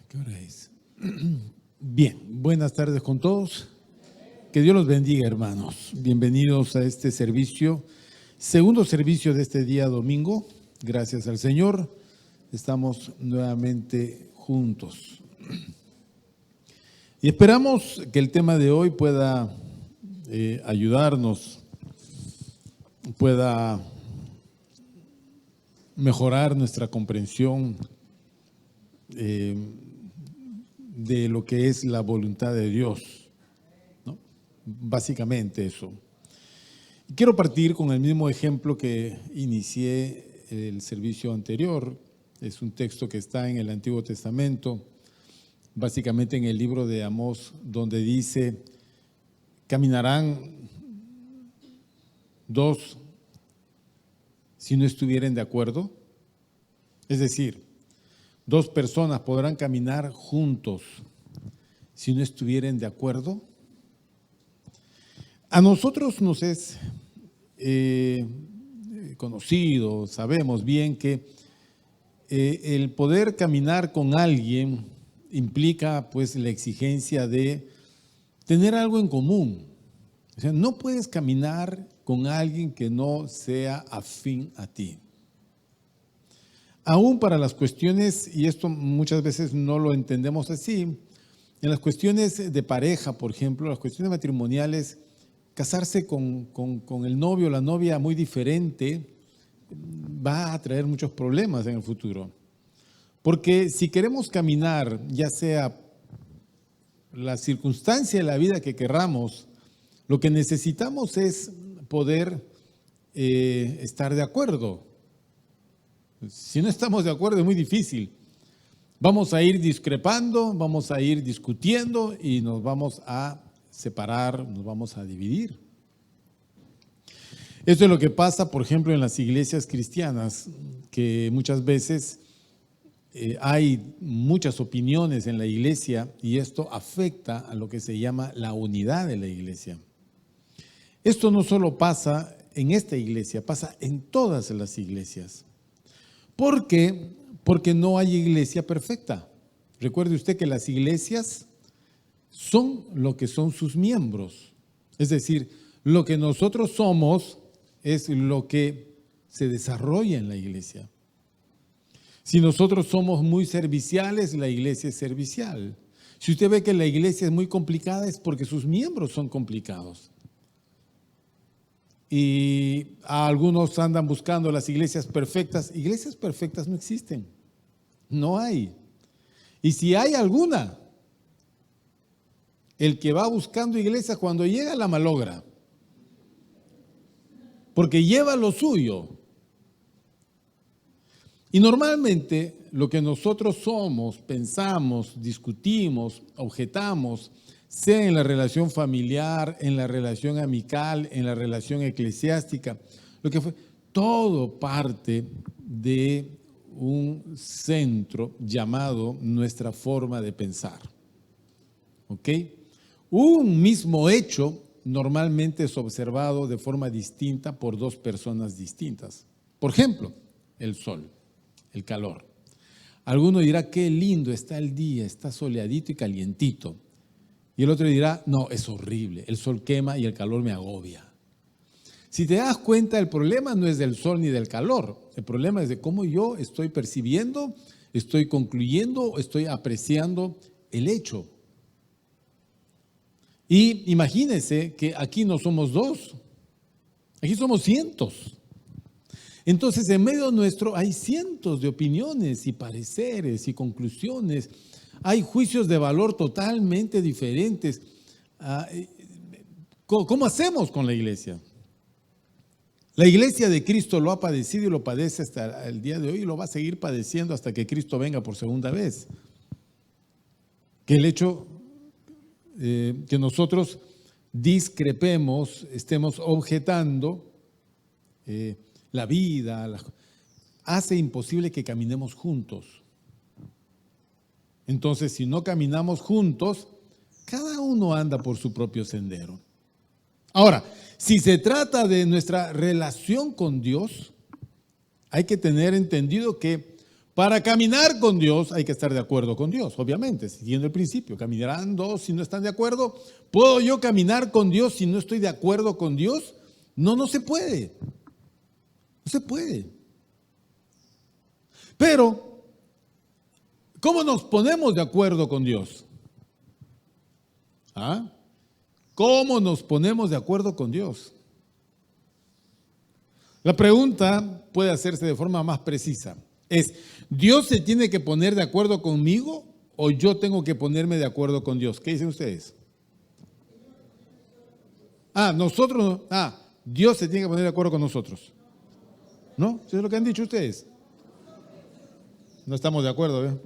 ¿Qué hora es? Bien, buenas tardes con todos. Que Dios los bendiga, hermanos. Bienvenidos a este servicio, segundo servicio de este día domingo. Gracias al Señor, estamos nuevamente juntos. Y esperamos que el tema de hoy pueda ayudarnos, pueda mejorar nuestra comprensión de lo que es la voluntad de Dios, ¿no? Básicamente eso. Quiero partir con el mismo ejemplo que inicié el servicio anterior. Es un texto que está en el Antiguo Testamento, básicamente en el libro de Amós, donde dice: caminarán dos si no estuvieren de acuerdo. Es decir, dos personas podrán caminar juntos si no estuvieren de acuerdo. A nosotros nos es conocido, sabemos bien que el poder caminar con alguien implica pues la exigencia de tener algo en común. O sea, no puedes caminar con alguien que no sea afín a ti. Aún para las cuestiones, y esto muchas veces no lo entendemos así, en las cuestiones de pareja, por ejemplo, las cuestiones matrimoniales, casarse con el novio o la novia muy diferente va a traer muchos problemas en el futuro. Porque si queremos caminar, ya sea la circunstancia de la vida que querramos, lo que necesitamos es poder estar de acuerdo. Si no estamos de acuerdo es muy difícil. Vamos a ir discrepando, vamos a ir discutiendo y nos vamos a separar, nos vamos a dividir. Esto es lo que pasa, por ejemplo, en las iglesias cristianas, que muchas veces hay muchas opiniones en la iglesia y esto afecta a lo que se llama la unidad de la iglesia. Esto no solo pasa en esta iglesia, pasa en todas las iglesias. ¿Por qué? Porque no hay iglesia perfecta. Recuerde usted que las iglesias son lo que son sus miembros. Es decir, lo que nosotros somos es lo que se desarrolla en la iglesia. Si nosotros somos muy serviciales, la iglesia es servicial. Si usted ve que la iglesia es muy complicada, es porque sus miembros son complicados. Y algunos andan buscando las iglesias perfectas. Iglesias perfectas no existen, no hay. Y si hay alguna, el que va buscando iglesia cuando llega la malogra, porque lleva lo suyo. Y normalmente lo que nosotros somos, pensamos, discutimos, objetamos, sea en la relación familiar, en la relación amical, en la relación eclesiástica, lo que fue, todo parte de un centro llamado nuestra forma de pensar. ¿Ok? Un mismo hecho normalmente es observado de forma distinta por dos personas distintas. Por ejemplo, el sol, el calor. Alguno dirá, qué lindo está el día, está soleadito y calientito. Y el otro dirá, no, es horrible, el sol quema y el calor me agobia. Si te das cuenta, el problema no es del sol ni del calor, el problema es de cómo yo estoy percibiendo, estoy concluyendo, estoy apreciando el hecho. Y imagínense que aquí no somos dos, aquí somos cientos. Entonces, en medio nuestro hay cientos de opiniones y pareceres y conclusiones. Hay juicios de valor totalmente diferentes. ¿Cómo hacemos con la iglesia? La iglesia de Cristo lo ha padecido y lo padece hasta el día de hoy y lo va a seguir padeciendo hasta que Cristo venga por segunda vez. Que el hecho que nosotros discrepemos, estemos objetando la vida, hace imposible que caminemos juntos. Entonces, si no caminamos juntos, cada uno anda por su propio sendero. Ahora, si se trata de nuestra relación con Dios, hay que tener entendido que Para caminar con Dios hay que estar de acuerdo con Dios, obviamente, siguiendo el principio. Caminarán dos si no están de acuerdo. ¿Puedo yo caminar con Dios si no estoy de acuerdo con Dios? No, no se puede. No se puede. Pero, ¿cómo nos ponemos de acuerdo con Dios? ¿Ah? ¿Cómo nos ponemos de acuerdo con Dios? La pregunta puede hacerse de forma más precisa. Es, ¿Dios se tiene que poner de acuerdo conmigo o yo tengo que ponerme de acuerdo con Dios? ¿Qué dicen ustedes? Dios se tiene que poner de acuerdo con nosotros. ¿No? ¿Eso es lo que han dicho ustedes? No estamos de acuerdo, ¿eh?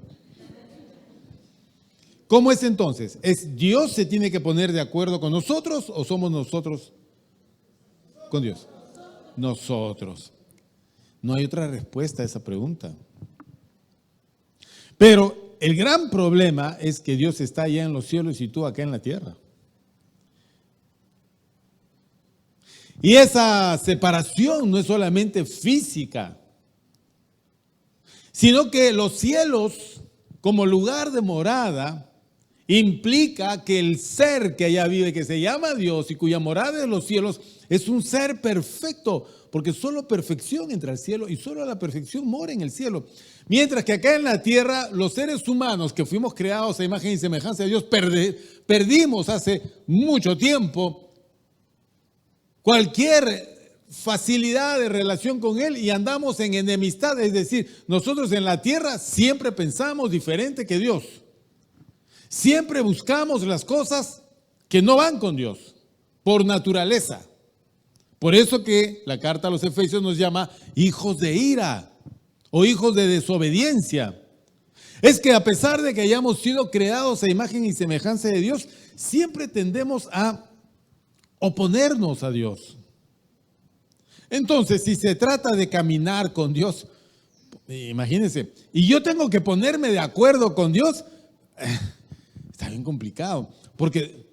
¿Cómo es entonces? ¿Es Dios se tiene que poner de acuerdo con nosotros o somos nosotros con Dios? Nosotros. No hay otra respuesta a esa pregunta. Pero el gran problema es que Dios está allá en los cielos y tú acá en la tierra. Y esa separación no es solamente física, sino que los cielos, como lugar de morada, implica que el ser que allá vive, que se llama Dios y cuya morada en los cielos, es un ser perfecto, porque solo perfección entra al cielo y solo la perfección mora en el cielo. Mientras que acá en la tierra, los seres humanos que fuimos creados a imagen y semejanza de Dios, perdimos hace mucho tiempo cualquier facilidad de relación con Él y andamos en enemistad. Es decir, nosotros en la tierra siempre pensamos diferente que Dios. Siempre buscamos las cosas que no van con Dios, por naturaleza. Por eso que la carta a los Efesios nos llama hijos de ira o hijos de desobediencia. Es que a pesar de que hayamos sido creados a imagen y semejanza de Dios, siempre tendemos a oponernos a Dios. Entonces, si se trata de caminar con Dios, imagínense, y yo tengo que ponerme de acuerdo con Dios, está bien complicado, porque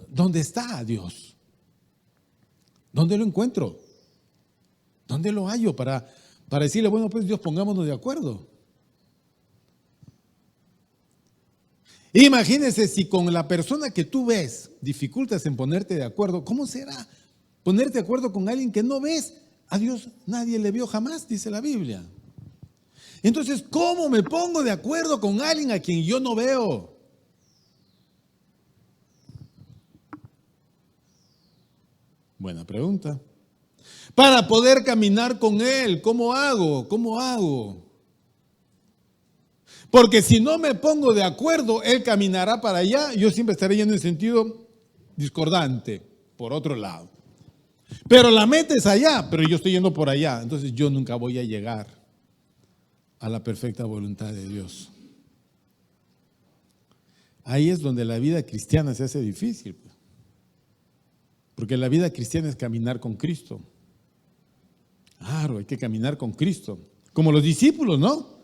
¿dónde está Dios? ¿Dónde lo encuentro? ¿Dónde lo hallo para decirle, bueno, pues Dios, pongámonos de acuerdo? Imagínense si con la persona que tú ves dificultas en ponerte de acuerdo, ¿cómo será ponerte de acuerdo con alguien que no ves? A Dios nadie le vio jamás, dice la Biblia. Entonces, ¿cómo me pongo de acuerdo con alguien a quien yo no veo? Buena pregunta. Para poder caminar con Él, ¿cómo hago? ¿Cómo hago? Porque si no me pongo de acuerdo, Él caminará para allá, yo siempre estaré yendo en sentido discordante, por otro lado. Pero la meta es allá, pero yo estoy yendo por allá, entonces yo nunca voy a llegar a la perfecta voluntad de Dios. Ahí es donde la vida cristiana se hace difícil. Porque la vida cristiana es caminar con Cristo. Claro, hay que caminar con Cristo. Como los discípulos, ¿no?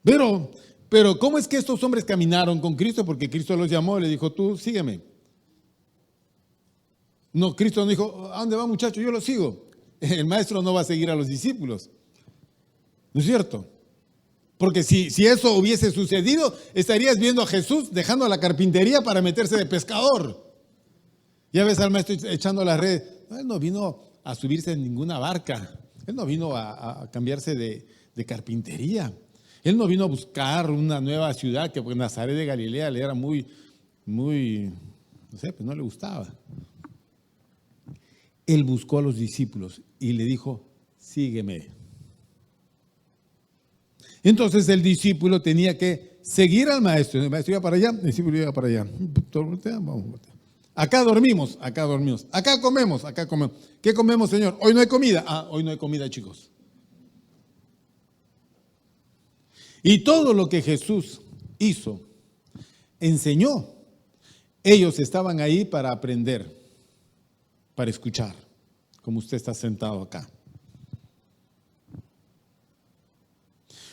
Pero ¿cómo es que estos hombres caminaron con Cristo? Porque Cristo los llamó y le dijo, tú sígueme. No, Cristo no dijo, ¿a dónde va muchacho? Yo lo sigo. El maestro no va a seguir a los discípulos. ¿No es cierto? Porque si eso hubiese sucedido, estarías viendo a Jesús dejando la carpintería para meterse de pescador. Ya ves al maestro echando las redes. Él no vino a subirse en ninguna barca. Él no vino a cambiarse de carpintería. Él no vino a buscar una nueva ciudad que pues, Nazaret de Galilea le era muy, no sé, pues no le gustaba. Él buscó a los discípulos y le dijo, sígueme. Entonces el discípulo tenía que seguir al maestro. El maestro iba para allá, el discípulo iba para allá. Acá dormimos, acá dormimos. Acá comemos, acá comemos. ¿Qué comemos, Señor? Hoy no hay comida. Hoy no hay comida, chicos. Y todo lo que Jesús hizo, enseñó. Ellos estaban ahí para aprender, para escuchar, como usted está sentado acá.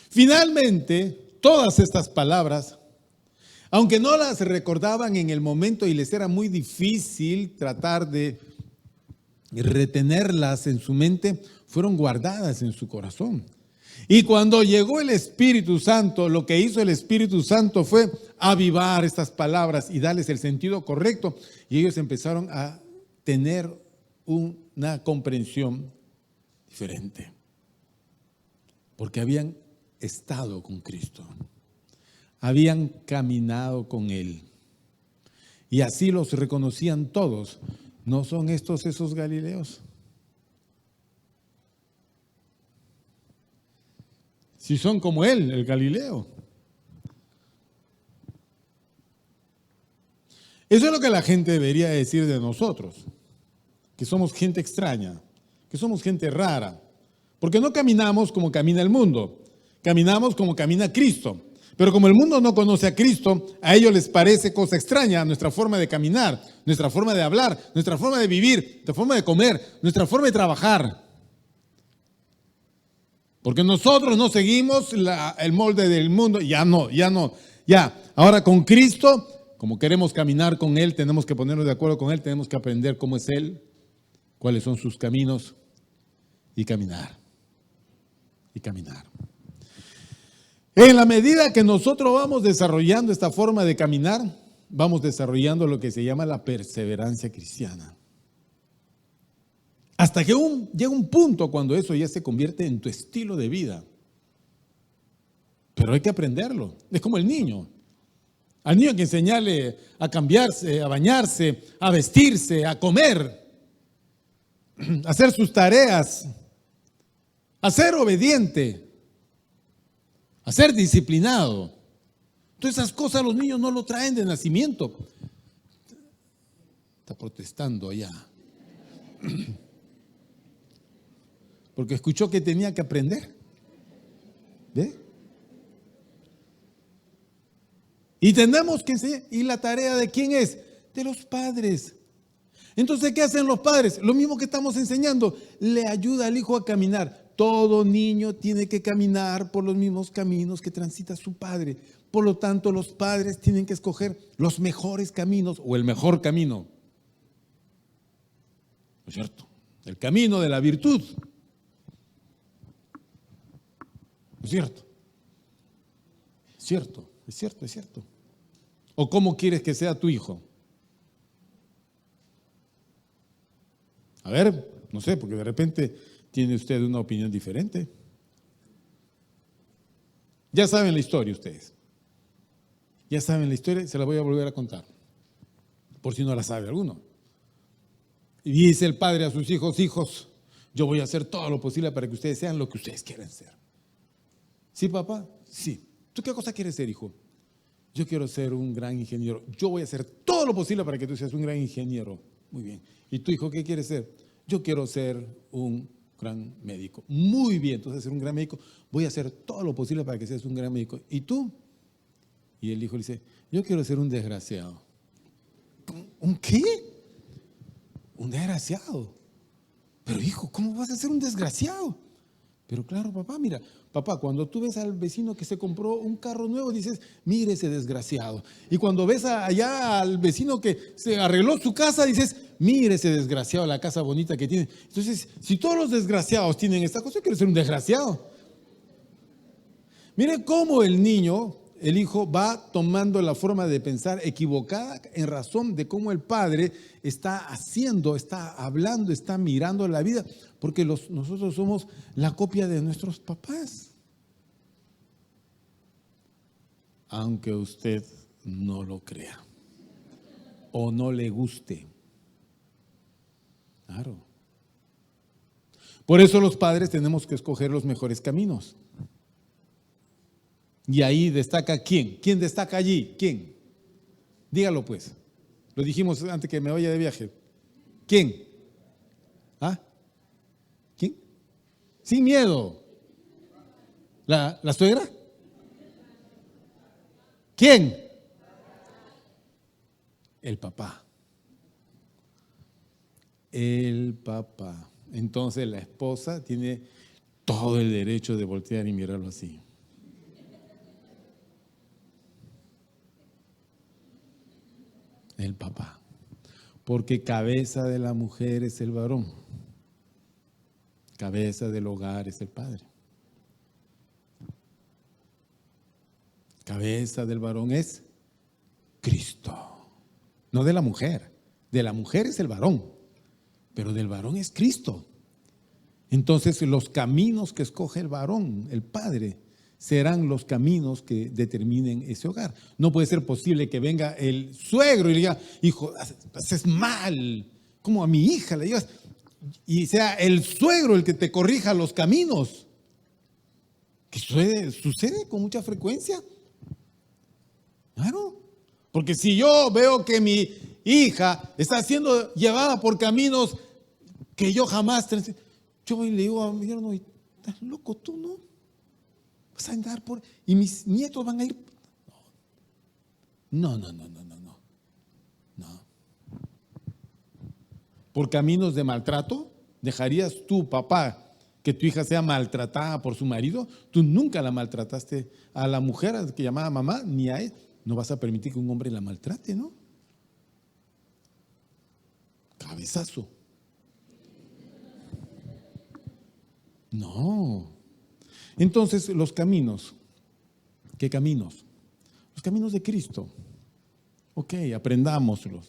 Finalmente, todas estas palabras, aunque no las recordaban en el momento y les era muy difícil tratar de retenerlas en su mente, fueron guardadas en su corazón. Y cuando llegó el Espíritu Santo, lo que hizo el Espíritu Santo fue avivar estas palabras y darles el sentido correcto. Y ellos empezaron a tener una comprensión diferente. Porque habían estado con Cristo. Habían caminado con Él. Y así los reconocían todos. ¿No son estos esos Galileos? Si son como él, el Galileo. Eso es lo que la gente debería decir de nosotros, que somos gente extraña, que somos gente rara, porque no caminamos como camina el mundo, caminamos como camina Cristo. Pero como el mundo no conoce a Cristo, a ellos les parece cosa extraña nuestra forma de caminar, nuestra forma de hablar, nuestra forma de vivir, nuestra forma de comer, nuestra forma de trabajar. Porque nosotros no seguimos el molde del mundo, ya. Ahora con Cristo, como queremos caminar con Él, tenemos que ponernos de acuerdo con Él, tenemos que aprender cómo es Él, cuáles son sus caminos y caminar. Y caminar. En la medida que nosotros vamos desarrollando esta forma de caminar, vamos desarrollando lo que se llama la perseverancia cristiana. Hasta que llega un punto cuando eso ya se convierte en tu estilo de vida. Pero hay que aprenderlo. Es como el niño. Al niño hay que enseñarle a cambiarse, a bañarse, a vestirse, a comer, a hacer sus tareas, a ser obediente, a ser disciplinado. Todas esas cosas los niños no lo traen de nacimiento. Está protestando allá. Porque escuchó que tenía que aprender. ¿Ve? Y tenemos que enseñar. ¿Y la tarea de quién es? De los padres. Entonces, ¿qué hacen los padres? Lo mismo que estamos enseñando. Le ayuda al hijo a caminar. Todo niño tiene que caminar por los mismos caminos que transita su padre. Por lo tanto, los padres tienen que escoger los mejores caminos o el mejor camino. ¿No es cierto? El camino de la virtud. ¿Es cierto? Es cierto, es cierto, es cierto. ¿O cómo quieres que sea tu hijo? A ver, no sé, porque de repente tiene usted una opinión diferente. Ya saben la historia ustedes. Ya saben la historia, se la voy a volver a contar. Por si no la sabe alguno. Y dice el padre a sus hijos: hijos, yo voy a hacer todo lo posible para que ustedes sean lo que ustedes quieren ser. ¿Sí, papá? Sí. ¿Tú qué cosa quieres ser, hijo? Yo quiero ser un gran ingeniero. Yo voy a hacer todo lo posible para que tú seas un gran ingeniero. Muy bien. ¿Y tu hijo qué quiere ser? Yo quiero ser un gran médico. Muy bien, entonces ser un gran médico. Voy a hacer todo lo posible para que seas un gran médico. ¿Y tú? Y el hijo le dice: yo quiero ser un desgraciado. ¿Un qué? Un desgraciado. Pero hijo, ¿cómo vas a ser un desgraciado? Pero claro, papá, mira, papá, cuando tú ves al vecino que se compró un carro nuevo, dices: mire ese desgraciado. Y cuando ves allá al vecino que se arregló su casa, dices: mire ese desgraciado, la casa bonita que tiene. Entonces, si todos los desgraciados tienen esta cosa, yo quiero ser un desgraciado. Mire cómo el niño, el hijo, va tomando la forma de pensar equivocada en razón de cómo el padre está haciendo, está hablando, está mirando la vida, porque nosotros somos la copia de nuestros papás. Aunque usted no lo crea o no le guste. Claro. Por eso los padres tenemos que escoger los mejores caminos. Y ahí destaca ¿quién? ¿Quién destaca allí? ¿Quién? Dígalo pues. Lo dijimos antes que me vaya de viaje. ¿Quién? ¿Ah? ¿Quién? Sin miedo. ¿La suegra? ¿Quién? El papá. El papá. Entonces la esposa tiene todo el derecho de voltear y mirarlo así. El papá. Porque cabeza de la mujer es el varón. Cabeza del hogar es el padre. cabeza del varón es Cristo. No de la mujer. De la mujer es el varón, pero del varón es Cristo. Entonces los caminos que escoge el varón, el padre, serán los caminos que determinen ese hogar. No puede ser posible que venga el suegro y le diga, hijo, haces mal, como a mi hija le digas, y sea el suegro el que te corrija los caminos. Que sucede con mucha frecuencia. Claro, porque si yo veo que mi hija está siendo llevada por caminos que yo jamás, yo voy y le digo a mi yerno, ¿estás loco tú, no? Vas a andar por, y mis nietos van a ir. No. ¿Por caminos de maltrato? ¿Dejarías tú, papá, que tu hija sea maltratada por su marido? Tú nunca la maltrataste a la mujer que llamaba mamá, ni a él. No vas a permitir que un hombre la maltrate, ¿no? Cabezazo. No. Entonces, los caminos. ¿Qué caminos? Los caminos de Cristo. Ok, aprendámoslos.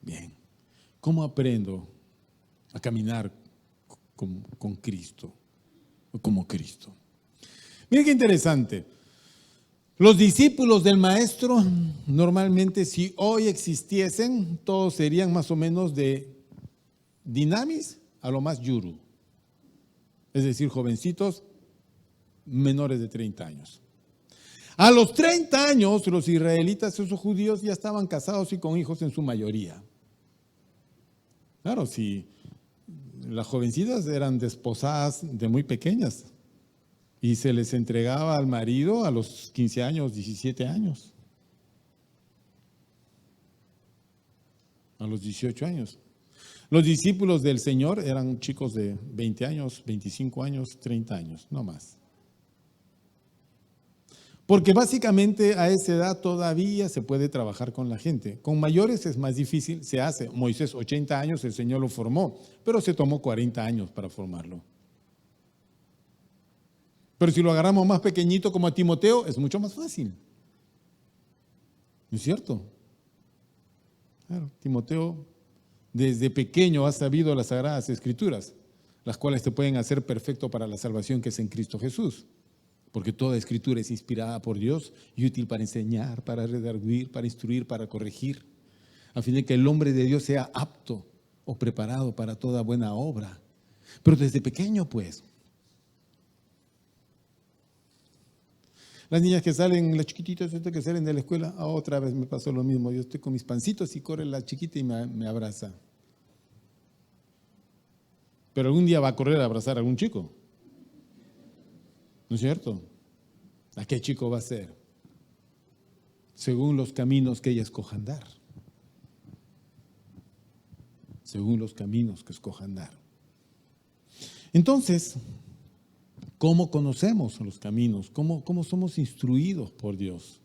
Bien. ¿Cómo aprendo a caminar con Cristo? O como Cristo. Miren qué interesante. Los discípulos del maestro, normalmente si hoy existiesen, todos serían más o menos de dinamis a lo más yuru. Es decir, jovencitos menores de 30 años. A los 30 años, los israelitas, esos judíos, ya estaban casados y con hijos en su mayoría. Claro, si las jovencitas eran desposadas de muy pequeñas y se les entregaba al marido a los 15 años, 17 años, a los 18 años. Los discípulos del Señor eran chicos de 20 años, 25 años, 30 años, no más. Porque básicamente a esa edad todavía se puede trabajar con la gente. Con mayores es más difícil, se hace. Moisés, 80 años, el Señor lo formó, pero se tomó 40 años para formarlo. Pero si lo agarramos más pequeñito como a Timoteo, es mucho más fácil. ¿No es cierto? Claro, Timoteo desde pequeño ha sabido las Sagradas Escrituras, las cuales te pueden hacer perfecto para la salvación que es en Cristo Jesús. Porque toda Escritura es inspirada por Dios y útil para enseñar, para redarguir, para instruir, para corregir, a fin de que el hombre de Dios sea apto o preparado para toda buena obra. Pero desde pequeño, pues. Las niñas que salen, las chiquititas que salen de la escuela, otra vez me pasó lo mismo. Yo estoy con mis pancitos y corre la chiquita y me abraza. Pero algún día va a correr a abrazar a algún chico. ¿No es cierto? ¿A qué chico va a ser? Según los caminos que ella escoja andar. Según los caminos que escoja andar. Entonces, ¿cómo conocemos los caminos? ¿Cómo somos instruidos por Dios?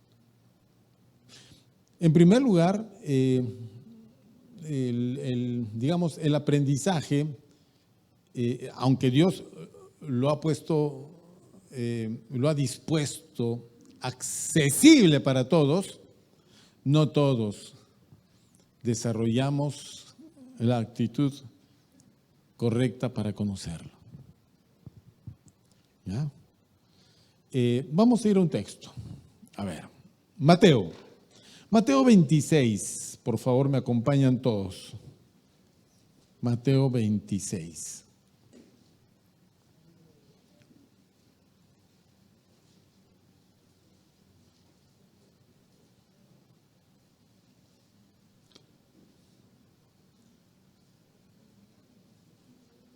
En primer lugar, digamos, el aprendizaje, aunque Dios lo ha puesto, lo ha dispuesto accesible para todos, no todos desarrollamos la actitud correcta para conocerlo. ¿Ya? Vamos a ir a un texto. A ver, Mateo 26, por favor me acompañan todos. Mateo 26.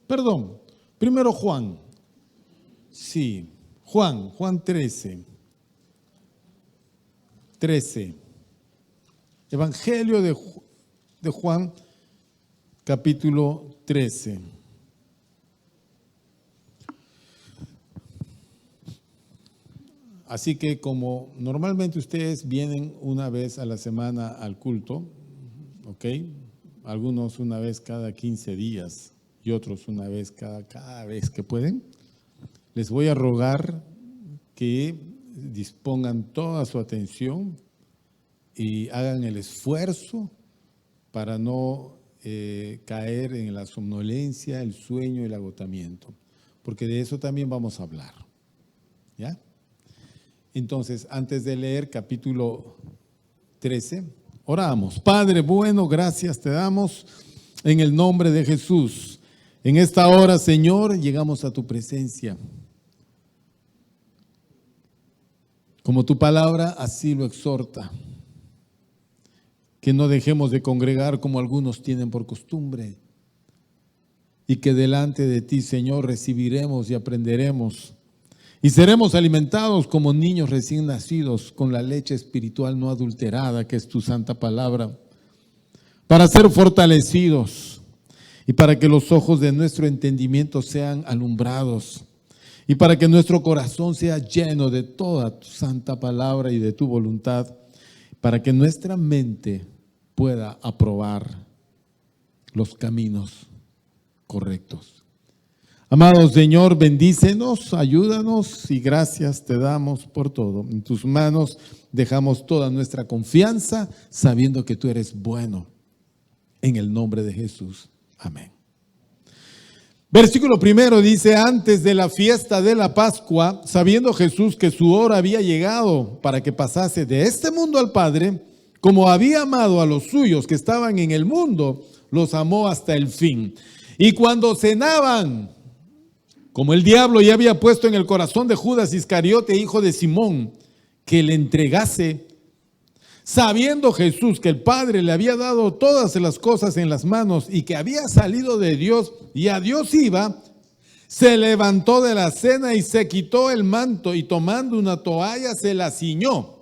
Perdón, primero Juan. Sí, Juan 13. Evangelio de Juan, capítulo 13. Así que como normalmente ustedes vienen una vez a la semana al culto, ¿ok? Algunos una vez cada 15 días y otros una vez cada vez que pueden. Les voy a rogar que dispongan toda su atención y hagan el esfuerzo para no caer en la somnolencia, el sueño y el agotamiento, porque de eso también vamos a hablar. ¿Ya? Entonces, antes de leer capítulo 13, oramos. Padre bueno, gracias te damos en el nombre de Jesús. En esta hora, Señor, llegamos a tu presencia. Como tu palabra así lo exhorta, que no dejemos de congregar como algunos tienen por costumbre, y que delante de ti, Señor, recibiremos y aprenderemos, y seremos alimentados como niños recién nacidos con la leche espiritual no adulterada, que es tu santa palabra, para ser fortalecidos y para que los ojos de nuestro entendimiento sean alumbrados, y para que nuestro corazón sea lleno de toda tu santa palabra y de tu voluntad, para que nuestra mente pueda aprobar los caminos correctos. Amado Señor, bendícenos, ayúdanos y gracias te damos por todo. En tus manos dejamos toda nuestra confianza, sabiendo que tú eres bueno. En el nombre de Jesús. Amén. Versículo 1 dice: antes de la fiesta de la Pascua, sabiendo Jesús que su hora había llegado para que pasase de este mundo al Padre, como había amado a los suyos que estaban en el mundo, los amó hasta el fin. Y cuando cenaban, como el diablo ya había puesto en el corazón de Judas Iscariote, hijo de Simón, que le entregase, sabiendo Jesús que el Padre le había dado todas las cosas en las manos y que había salido de Dios y a Dios iba, se levantó de la cena y se quitó el manto y tomando una toalla se la ciñó.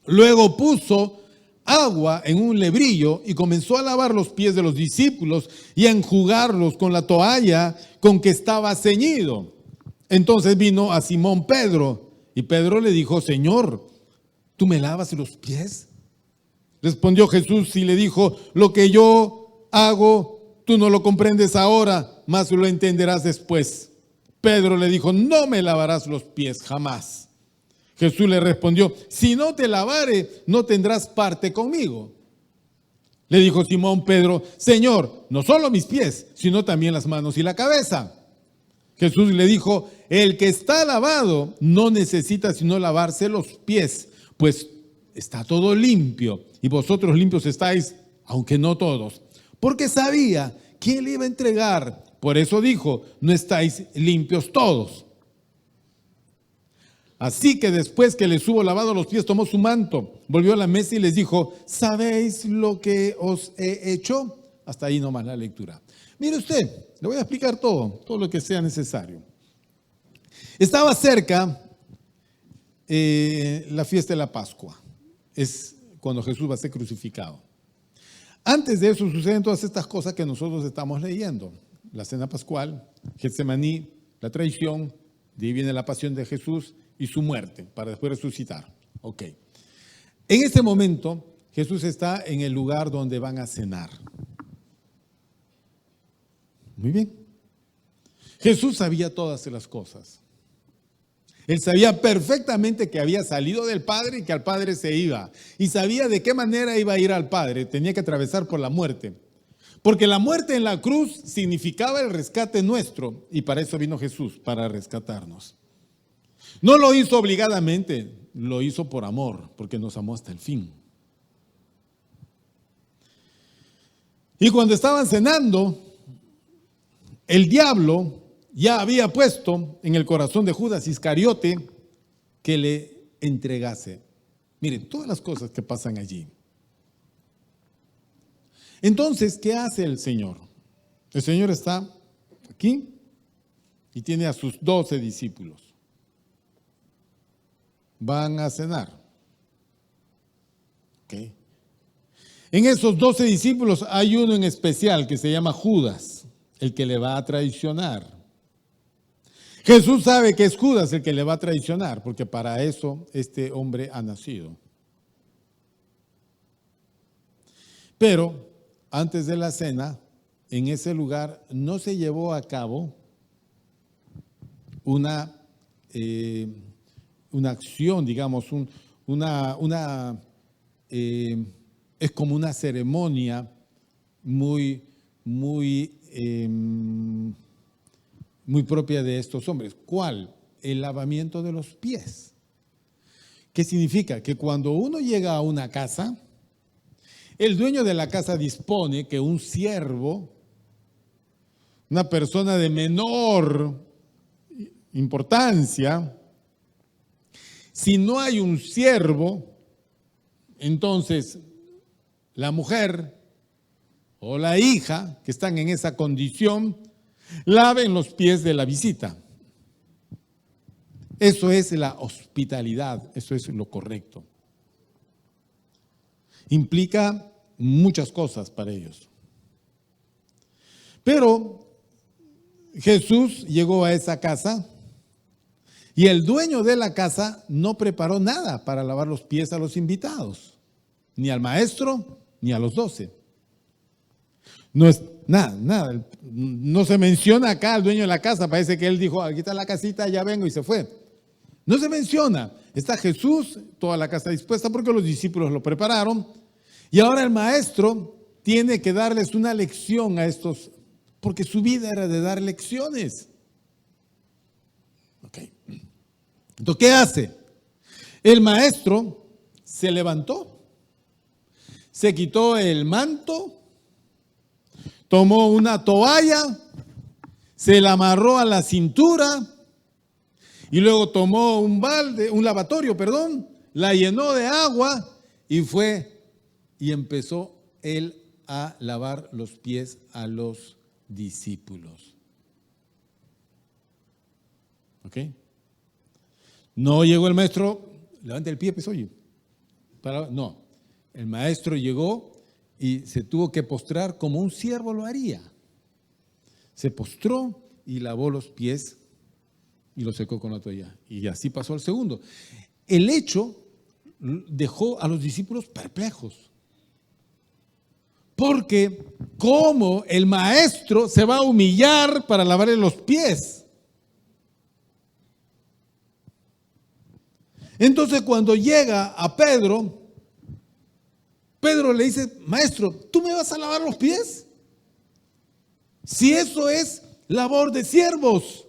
Luego puso agua en un lebrillo y comenzó a lavar los pies de los discípulos y a enjugarlos con la toalla con que estaba ceñido. Entonces vino a Simón Pedro y Pedro le dijo: Señor, ¿tú me lavas los pies? Respondió Jesús y le dijo: lo que yo hago, tú no lo comprendes ahora, mas lo entenderás después. Pedro le dijo: no me lavarás los pies jamás. Jesús le respondió: si no te lavare, no tendrás parte conmigo. Le dijo Simón Pedro: Señor, no solo mis pies, sino también las manos y la cabeza. Jesús le dijo: el que está lavado no necesita sino lavarse los pies, pues está todo limpio, y vosotros limpios estáis, aunque no todos. Porque sabía quién le iba a entregar, por eso dijo: no estáis limpios todos. Así que después que les hubo lavado los pies, tomó su manto, volvió a la mesa y les dijo: ¿sabéis lo que os he hecho? Hasta ahí nomás la lectura. Mire usted, le voy a explicar todo lo que sea necesario. Estaba cerca la fiesta de la Pascua, es cuando Jesús va a ser crucificado. Antes de eso suceden todas estas cosas que nosotros estamos leyendo: la cena pascual, Getsemaní, la traición, de ahí viene la pasión de Jesús y su muerte para después resucitar. Ok. En este momento Jesús está en el lugar donde van a cenar. Muy bien. Jesús sabía todas las cosas. Él sabía perfectamente que había salido del Padre y que al Padre se iba. Y sabía de qué manera iba a ir al Padre. Tenía que atravesar por la muerte. Porque la muerte en la cruz significaba el rescate nuestro. Y para eso vino Jesús, para rescatarnos. No lo hizo obligadamente, lo hizo por amor, porque nos amó hasta el fin. Y cuando estaban cenando, el diablo ya había puesto en el corazón de Judas Iscariote que le entregase. Miren, todas las cosas que pasan allí. Entonces, ¿qué hace el Señor? El Señor está aquí y tiene a sus 12 discípulos. Van a cenar. Okay. En esos 12 discípulos hay uno en especial que se llama Judas, el que le va a traicionar. Jesús sabe que es Judas el que le va a traicionar, porque para eso este hombre ha nacido. Pero antes de la cena, en ese lugar no se llevó a cabo una acción, digamos, es como una ceremonia muy, muy, muy propia de estos hombres. ¿Cuál? El lavamiento de los pies. ¿Qué significa? Que cuando uno llega a una casa, el dueño de la casa dispone que un siervo, una persona de menor importancia, si no hay un siervo, entonces la mujer o la hija que están en esa condición laven los pies de la visita. Eso es la hospitalidad, eso es lo correcto. Implica muchas cosas para ellos. Pero Jesús llegó a esa casa y el dueño de la casa no preparó nada para lavar los pies a los invitados, ni al maestro, ni a los 12. No es nada. No se menciona acá al dueño de la casa, parece que él dijo, aquí está la casita, ya vengo y se fue. No se menciona. Está Jesús, toda la casa dispuesta porque los discípulos lo prepararon. Y ahora el maestro tiene que darles una lección a estos, porque su vida era de dar lecciones. Ok. Entonces, ¿qué hace? El maestro se levantó, se quitó el manto, tomó una toalla, se la amarró a la cintura y luego tomó un lavatorio, la llenó de agua y fue y empezó él a lavar los pies a los discípulos. ¿Ok? No llegó el maestro, levante el pie, pues oye. No, el maestro llegó y se tuvo que postrar como un siervo lo haría. Se postró y lavó los pies y los secó con la toalla. Y así pasó al segundo. El hecho dejó a los discípulos perplejos. Porque ¿cómo el maestro se va a humillar para lavarle los pies? Entonces cuando llega a Pedro, Pedro le dice, maestro, ¿tú me vas a lavar los pies? Si eso es labor de siervos.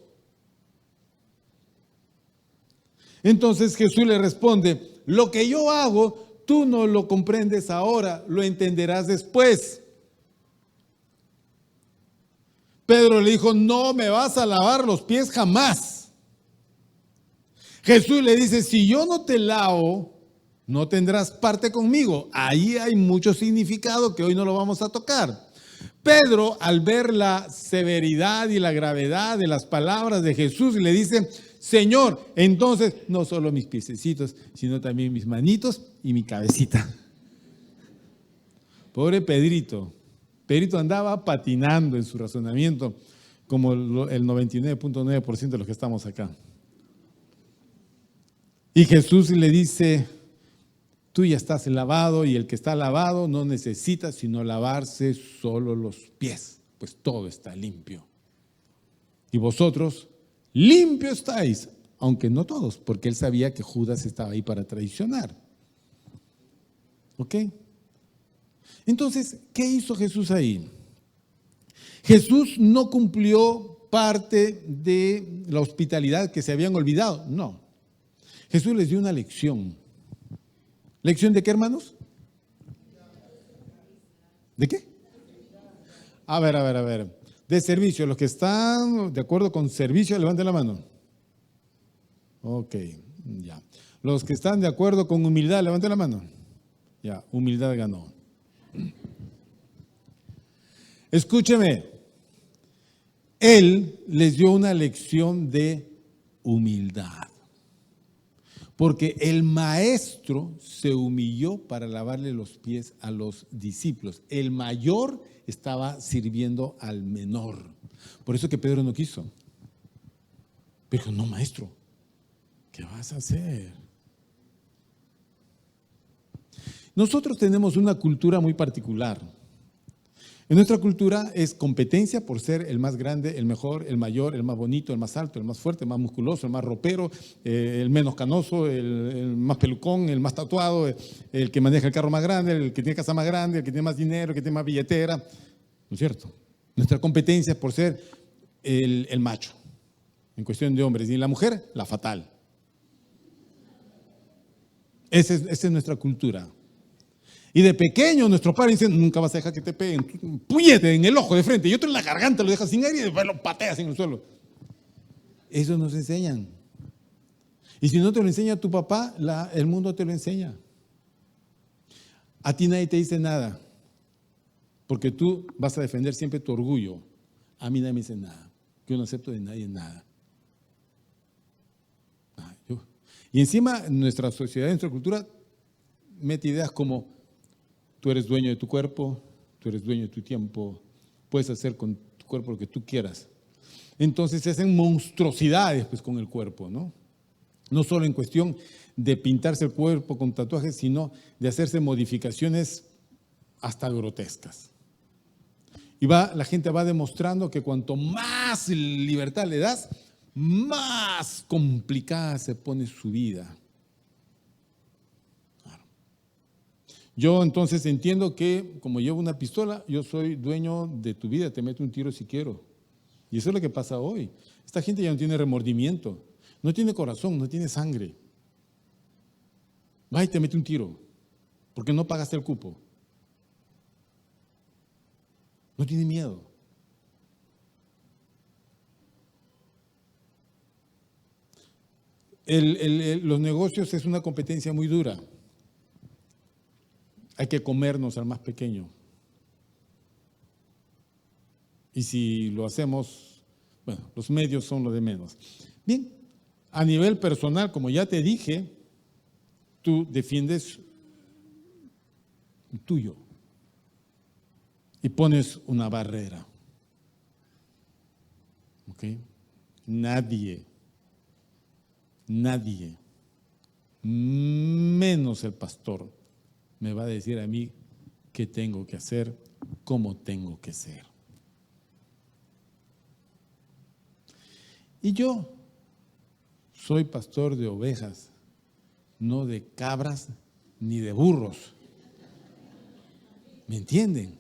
Entonces Jesús le responde, lo que yo hago, tú no lo comprendes ahora, lo entenderás después. Pedro le dijo, no me vas a lavar los pies jamás. Jesús le dice, si yo no te lavo, no tendrás parte conmigo. Ahí hay mucho significado que hoy no lo vamos a tocar. Pedro, al ver la severidad y la gravedad de las palabras de Jesús, le dice, Señor, entonces no solo mis piececitos, sino también mis manitos y mi cabecita. Pobre Pedrito. Pedrito andaba patinando en su razonamiento, como el 99.9% de los que estamos acá. Y Jesús le dice, tú ya estás lavado y el que está lavado no necesita sino lavarse solo los pies, pues todo está limpio. Y vosotros limpios estáis, aunque no todos, porque él sabía que Judas estaba ahí para traicionar. ¿Ok? Entonces, ¿qué hizo Jesús ahí? Jesús no cumplió parte de la hospitalidad que se habían olvidado, no. Jesús les dio una lección. ¿Lección de qué, hermanos? ¿De qué? A ver. De servicio. Los que están de acuerdo con servicio, levanten la mano. Ok, ya. Los que están de acuerdo con humildad, levanten la mano. Ya, humildad ganó. Escúcheme. Él les dio una lección de humildad. Porque el maestro se humilló para lavarle los pies a los discípulos. El mayor estaba sirviendo al menor. Por eso que Pedro no quiso. Pero dijo, no, maestro, ¿qué vas a hacer? Nosotros tenemos una cultura muy particular. En nuestra cultura es competencia por ser el más grande, el mejor, el mayor, el más bonito, el más alto, el más fuerte, el más musculoso, el más ropero, el menos canoso, el más pelucón, el más tatuado, el que maneja el carro más grande, el que tiene casa más grande, el que tiene más dinero, el que tiene más billetera. ¿No es cierto? Nuestra competencia es por ser el macho, en cuestión de hombres. Y en la mujer, la fatal. Esa es nuestra cultura. Y de pequeño nuestros padres dicen, nunca vas a dejar que te peguen, puñete en el ojo de frente, y otro en la garganta, lo dejas sin aire y después lo pateas en el suelo. Eso nos enseñan. Y si no te lo enseña tu papá, el mundo te lo enseña. A ti nadie te dice nada, porque tú vas a defender siempre tu orgullo. A mí nadie me dice nada, yo no acepto de nadie nada. Y encima nuestra sociedad, nuestra cultura mete ideas como tú eres dueño de tu cuerpo, tú eres dueño de tu tiempo, puedes hacer con tu cuerpo lo que tú quieras. Entonces se hacen monstruosidades pues, con el cuerpo, ¿no? No solo en cuestión de pintarse el cuerpo con tatuajes, sino de hacerse modificaciones hasta grotescas. Y la gente va demostrando que cuanto más libertad le das, más complicada se pone su vida. Yo entonces entiendo que como llevo una pistola, yo soy dueño de tu vida, te meto un tiro si quiero. Y eso es lo que pasa hoy. Esta gente ya no tiene remordimiento, no tiene corazón, no tiene sangre. Va y te mete un tiro, porque no pagaste el cupo. No tiene miedo. Los negocios es una competencia muy dura. Hay que comernos al más pequeño. Y si lo hacemos, bueno, los medios son lo de menos. Bien, a nivel personal, como ya te dije, tú defiendes el tuyo y pones una barrera. ¿Ok? Nadie, menos el pastor, me va a decir a mí qué tengo que hacer, cómo tengo que ser. Y yo soy pastor de ovejas, no de cabras ni de burros. ¿Me entienden?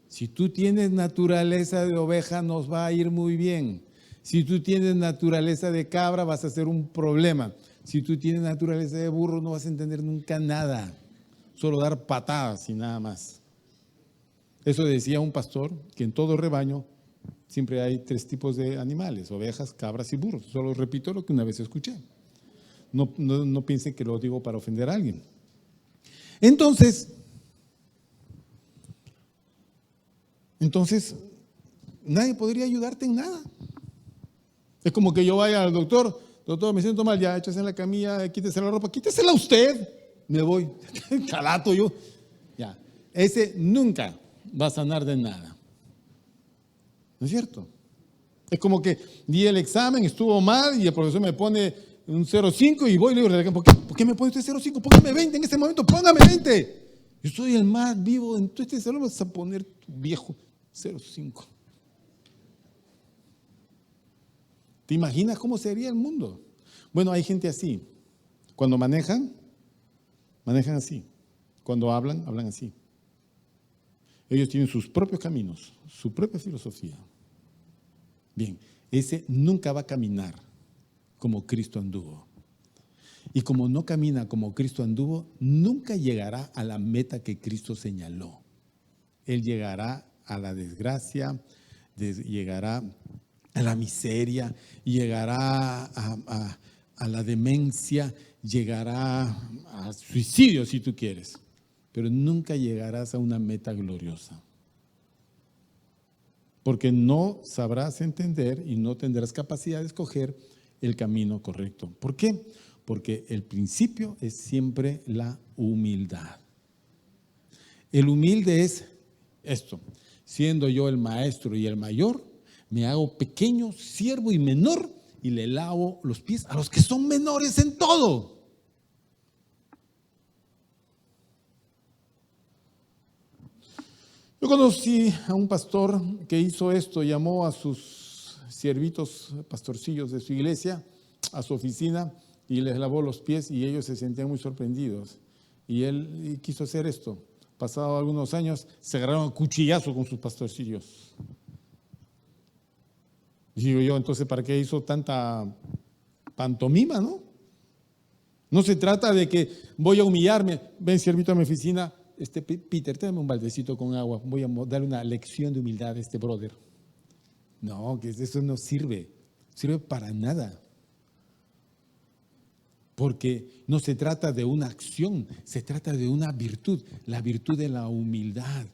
Si tú tienes naturaleza de oveja, nos va a ir muy bien. Si tú tienes naturaleza de cabra, vas a ser un problema. Si tú tienes naturaleza de burro, no vas a entender nunca nada. Solo dar patadas y nada más. Eso decía un pastor, que en todo rebaño siempre hay 3 tipos de animales, ovejas, cabras y burros. Solo repito lo que una vez escuché. No piensen que lo digo para ofender a alguien. Entonces, nadie podría ayudarte en nada. Es como que yo vaya al doctor, me siento mal, ya, échese en la camilla, quítese la ropa, quítesela usted. Me voy, calato yo. Ya, ese nunca va a sanar de nada. ¿No es cierto? Es como que di el examen, estuvo mal y el profesor me pone un 0,5 y voy y le digo, ¿por qué me pone usted 0,5? Póngame 20 en este momento, póngame 20. Yo soy el más vivo en todo este salón, vas a poner tu viejo 0,5. ¿Te imaginas cómo sería el mundo? Bueno, hay gente así. Cuando manejan así. Cuando hablan así. Ellos tienen sus propios caminos, su propia filosofía. Bien, ese nunca va a caminar como Cristo anduvo. Y como no camina como Cristo anduvo, nunca llegará a la meta que Cristo señaló. Él llegará a la desgracia, llegará a la miseria, llegará a la demencia, llegará a suicidio si tú quieres, pero nunca llegarás a una meta gloriosa. Porque no sabrás entender y no tendrás capacidad de escoger el camino correcto. ¿Por qué? Porque el principio es siempre la humildad. El humilde es esto: siendo yo el maestro y el mayor, me hago pequeño, siervo y menor, y le lavo los pies a los que son menores en todo. Yo conocí a un pastor que hizo esto, llamó a sus siervitos, pastorcillos de su iglesia, a su oficina y les lavó los pies y ellos se sentían muy sorprendidos. Y él quiso hacer esto. Pasado algunos años, se agarraron a cuchillazo con sus pastorcillos. Y digo yo, entonces, ¿para qué hizo tanta pantomima, no? No se trata de que voy a humillarme. Ven, siervito a mi oficina. Peter, tráeme un baldecito con agua. Voy a darle una lección de humildad a este brother. No, que eso no sirve. Sirve para nada. Porque no se trata de una acción, se trata de una virtud, la virtud de la humildad.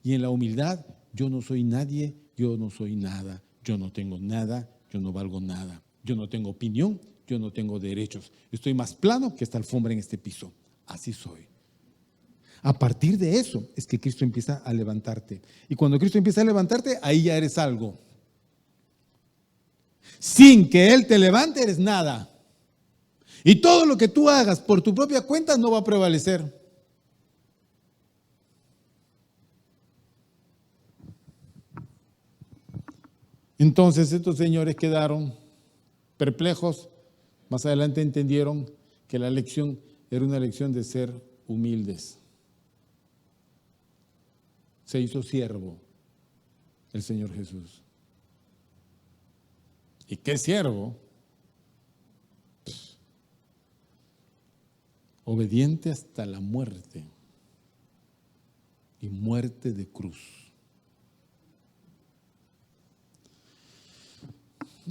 Y en la humildad, yo no soy nadie, yo no soy nada, yo no tengo nada, yo no valgo nada, yo no tengo opinión, yo no tengo derechos. Estoy más plano que esta alfombra en este piso. Así soy. A partir de eso es que Cristo empieza a levantarte. Y cuando Cristo empieza a levantarte, ahí ya eres algo. Sin que Él te levante, eres nada. Y todo lo que tú hagas por tu propia cuenta no va a prevalecer. Entonces estos señores quedaron perplejos. Más adelante entendieron que la lección era una lección de ser humildes. Se hizo siervo el Señor Jesús. ¿Y qué siervo? Obediente hasta la muerte y muerte de cruz.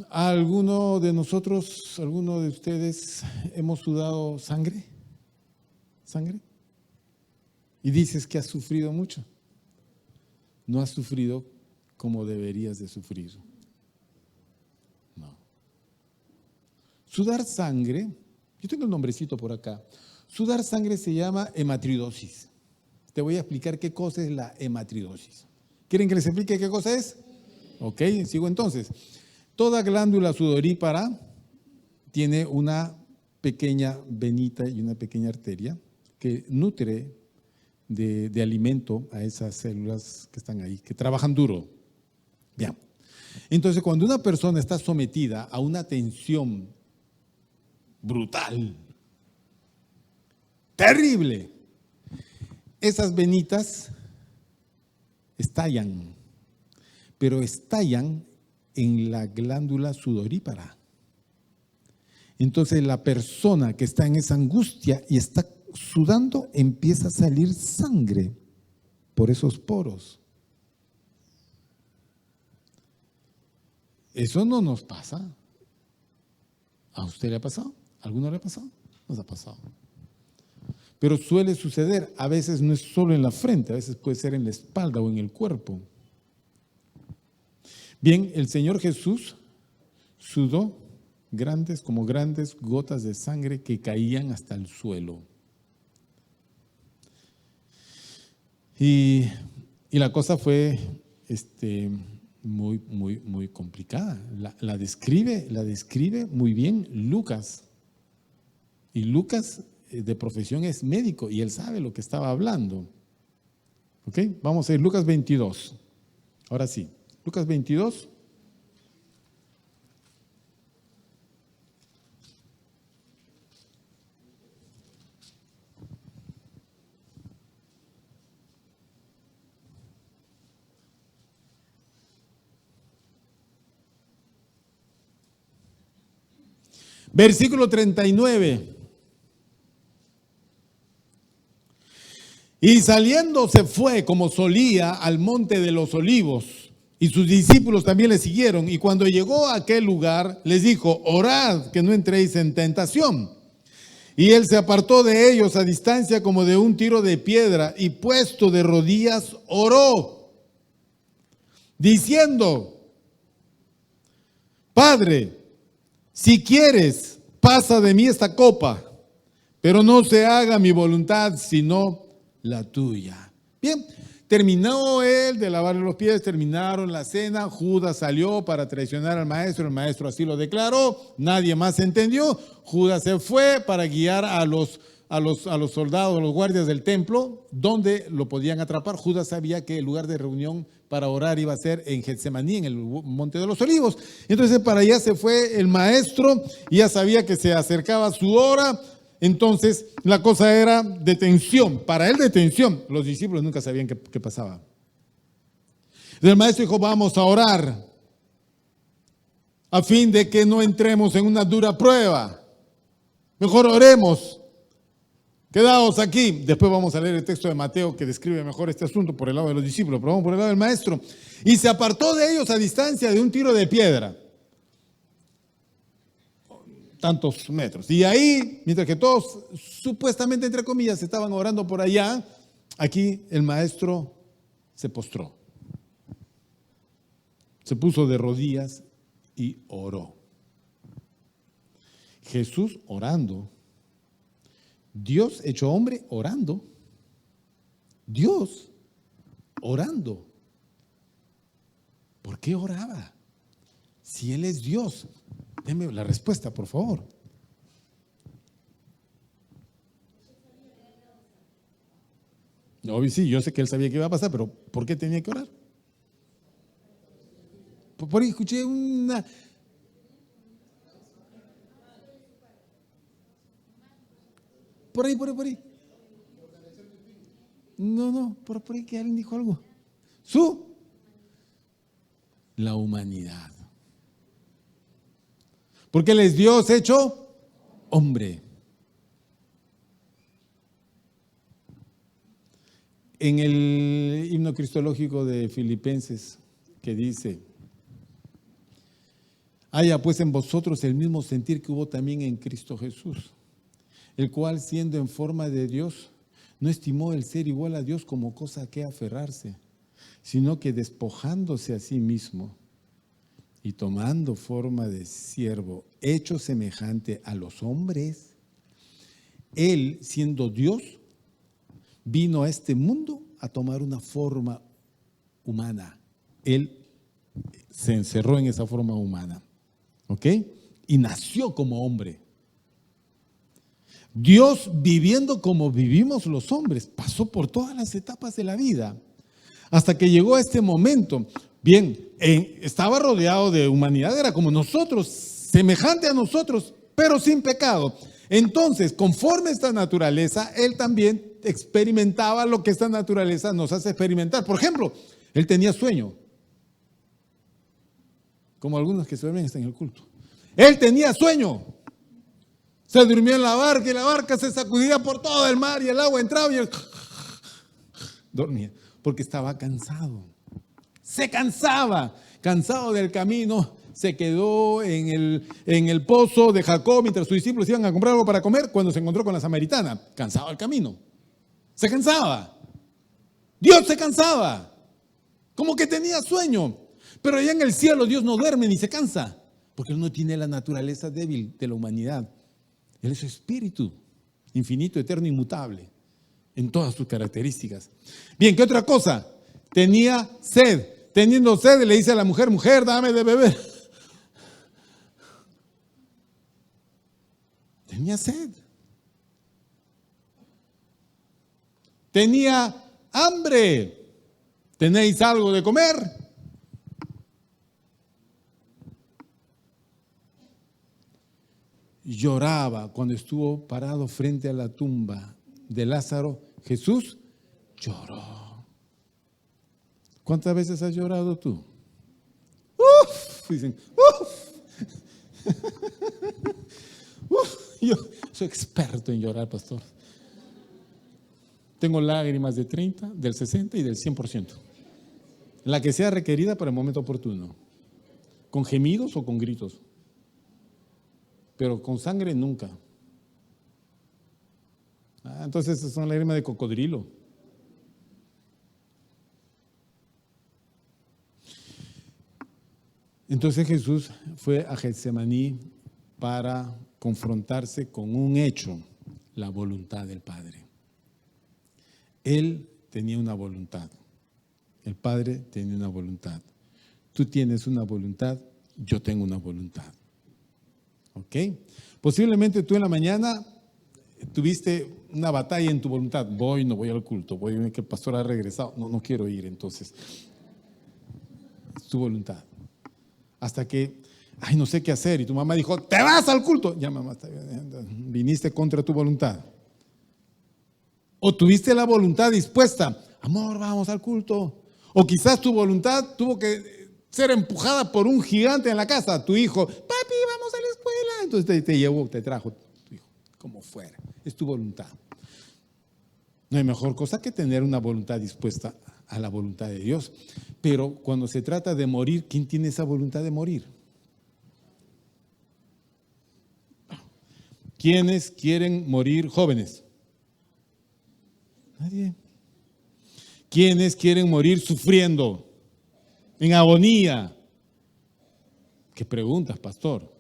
¿Alguno de nosotros, alguno de ustedes hemos sudado sangre? ¿Sangre? Y dices que has sufrido mucho. No has sufrido como deberías de sufrir. No. Sudar sangre, yo tengo el nombrecito por acá. Sudar sangre se llama hematridosis. Te voy a explicar qué cosa es la hematridosis. ¿Quieren que les explique qué cosa es? Ok, sigo entonces. Toda glándula sudorípara tiene una pequeña venita y una pequeña arteria que nutre de alimento a esas células que están ahí, que trabajan duro. Bien. Entonces, cuando una persona está sometida a una tensión brutal, terrible, esas venitas estallan, pero estallan en la glándula sudorípara. Entonces la persona que está en esa angustia y está sudando, empieza a salir sangre por esos poros. Eso no nos pasa. ¿A usted le ha pasado? ¿A alguno le ha pasado? Nos ha pasado. Pero suele suceder, a veces no es solo en la frente, a veces puede ser en la espalda o en el cuerpo. Bien, el Señor Jesús sudó grandes gotas de sangre que caían hasta el suelo. Y la cosa fue muy complicada. La describe muy bien Lucas. Y Lucas de profesión es médico y él sabe lo que estaba hablando. ¿Ok? Vamos a ir Lucas 22. Ahora sí, Lucas 22. Versículo 39. Y saliendo se fue como solía al monte de los olivos, y sus discípulos también le siguieron. Y cuando llegó a aquel lugar, les dijo: orad que no entréis en tentación. Y él se apartó de ellos a distancia como de un tiro de piedra, y puesto de rodillas oró, diciendo: Padre, si quieres, pasa de mí esta copa, pero no se haga mi voluntad, sino la tuya. Bien, terminó él de lavarle los pies, terminaron la cena, Judas salió para traicionar al maestro, el maestro así lo declaró, nadie más entendió, Judas se fue para guiar a a los soldados, a los guardias del templo, donde lo podían atrapar. Judas sabía que el lugar de reunión para orar iba a ser en Getsemaní, en el Monte de los Olivos. Entonces para allá se fue el maestro y ya sabía que se acercaba su hora. Entonces la cosa era de tensión, para él de tensión. Los discípulos nunca sabían qué pasaba. El maestro dijo, vamos a orar a fin de que no entremos en una dura prueba. Mejor oremos. Quedaos aquí. Después vamos a leer el texto de Mateo que describe mejor este asunto por el lado de los discípulos, pero vamos por el lado del maestro. Y se apartó de ellos a distancia de un tiro de piedra. Tantos metros. Y ahí, mientras que todos, supuestamente, entre comillas, estaban orando por allá, aquí el maestro se postró. Se puso de rodillas y oró. Jesús orando. Dios hecho hombre orando. Dios orando. ¿Por qué oraba? Si Él es Dios. Deme la respuesta, por favor. No, sí, yo sé que Él sabía que iba a pasar, pero ¿por qué tenía que orar? Por ahí escuché una... Por ahí. No, por ahí que alguien dijo algo. La humanidad. Porque Él es Dios hecho hombre. En el himno cristológico de Filipenses, que dice, haya pues en vosotros el mismo sentir que hubo también en Cristo Jesús, el cual siendo en forma de Dios, no estimó el ser igual a Dios como cosa a que aferrarse, sino que despojándose a sí mismo y tomando forma de siervo, hecho semejante a los hombres, Él, siendo Dios, vino a este mundo a tomar una forma humana. Él se encerró en esa forma humana, ¿ok? Y nació como hombre. Dios, viviendo como vivimos los hombres, pasó por todas las etapas de la vida hasta que llegó a este momento. Bien, estaba rodeado de humanidad, era como nosotros, semejante a nosotros, pero sin pecado. Entonces, conforme a esta naturaleza, Él también experimentaba lo que esta naturaleza nos hace experimentar. Por ejemplo, Él tenía sueño, como algunos que se duermen están en el culto. Él tenía sueño. Se durmió en la barca y la barca se sacudía por todo el mar y el agua entraba y él dormía porque estaba cansado. Se cansaba, cansado del camino. Se quedó en el pozo de Jacob mientras sus discípulos iban a comprar algo para comer cuando se encontró con la samaritana. Cansado del camino. Se cansaba. Dios se cansaba. Como que tenía sueño. Pero allá en el cielo Dios no duerme ni se cansa. Porque Él no tiene la naturaleza débil de la humanidad. Él es espíritu, infinito, eterno, inmutable, en todas sus características. Bien, ¿qué otra cosa? Tenía sed. Teniendo sed, le dice a la mujer, mujer, dame de beber. Tenía sed. Tenía hambre. ¿Tenéis algo de comer? Lloraba cuando estuvo parado frente a la tumba de Lázaro. Jesús lloró. ¿Cuántas veces has llorado tú? ¡Uf! Dicen, ¡uf! ¡Uf! Yo soy experto en llorar, pastor. Tengo lágrimas de 30, del 60 y del 100%. La que sea requerida para el momento oportuno. Con gemidos o con gritos. Pero con sangre nunca. Entonces esas son lágrimas de cocodrilo. Entonces Jesús fue a Getsemaní para confrontarse con un hecho, la voluntad del Padre. Él tenía una voluntad. El Padre tenía una voluntad. Tú tienes una voluntad, yo tengo una voluntad. ¿Ok? Posiblemente tú en la mañana tuviste una batalla en tu voluntad. Voy, no voy al culto, voy a ver que el pastor ha regresado. No quiero ir, entonces. Es tu voluntad. Hasta que, no sé qué hacer. Y tu mamá dijo, te vas al culto. Ya, mamá, está bien. Viniste contra tu voluntad. O tuviste la voluntad dispuesta. Amor, vamos al culto. O quizás tu voluntad tuvo que ser empujada por un gigante en la casa. Tu hijo, papi, vamos a la escuela. Entonces te llevó, te trajo tu hijo, como fuera. Es tu voluntad. No hay mejor cosa que tener una voluntad dispuesta a la voluntad de Dios. Pero cuando se trata de morir, ¿quién tiene esa voluntad de morir? ¿Quiénes quieren morir jóvenes? Nadie. ¿Quiénes quieren morir sufriendo, en agonía? ¿Qué preguntas, pastor?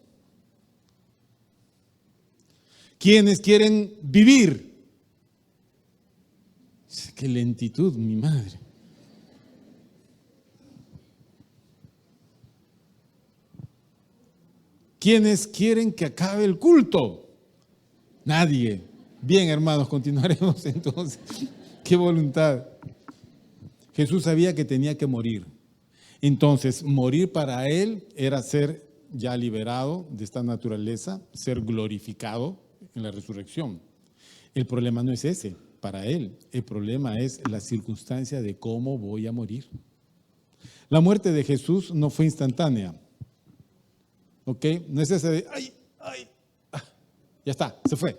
¿Quiénes quieren vivir? Qué lentitud, mi madre. ¿Quiénes quieren que acabe el culto? Nadie. Bien, hermanos, continuaremos entonces. ¿Qué voluntad? Jesús sabía que tenía que morir. Entonces, morir para él era ser ya liberado de esta naturaleza, ser glorificado en la resurrección. El problema no es ese para él. El problema es la circunstancia de cómo voy a morir. La muerte de Jesús no fue instantánea. ¿Ok? No es ese de, ya está, se fue.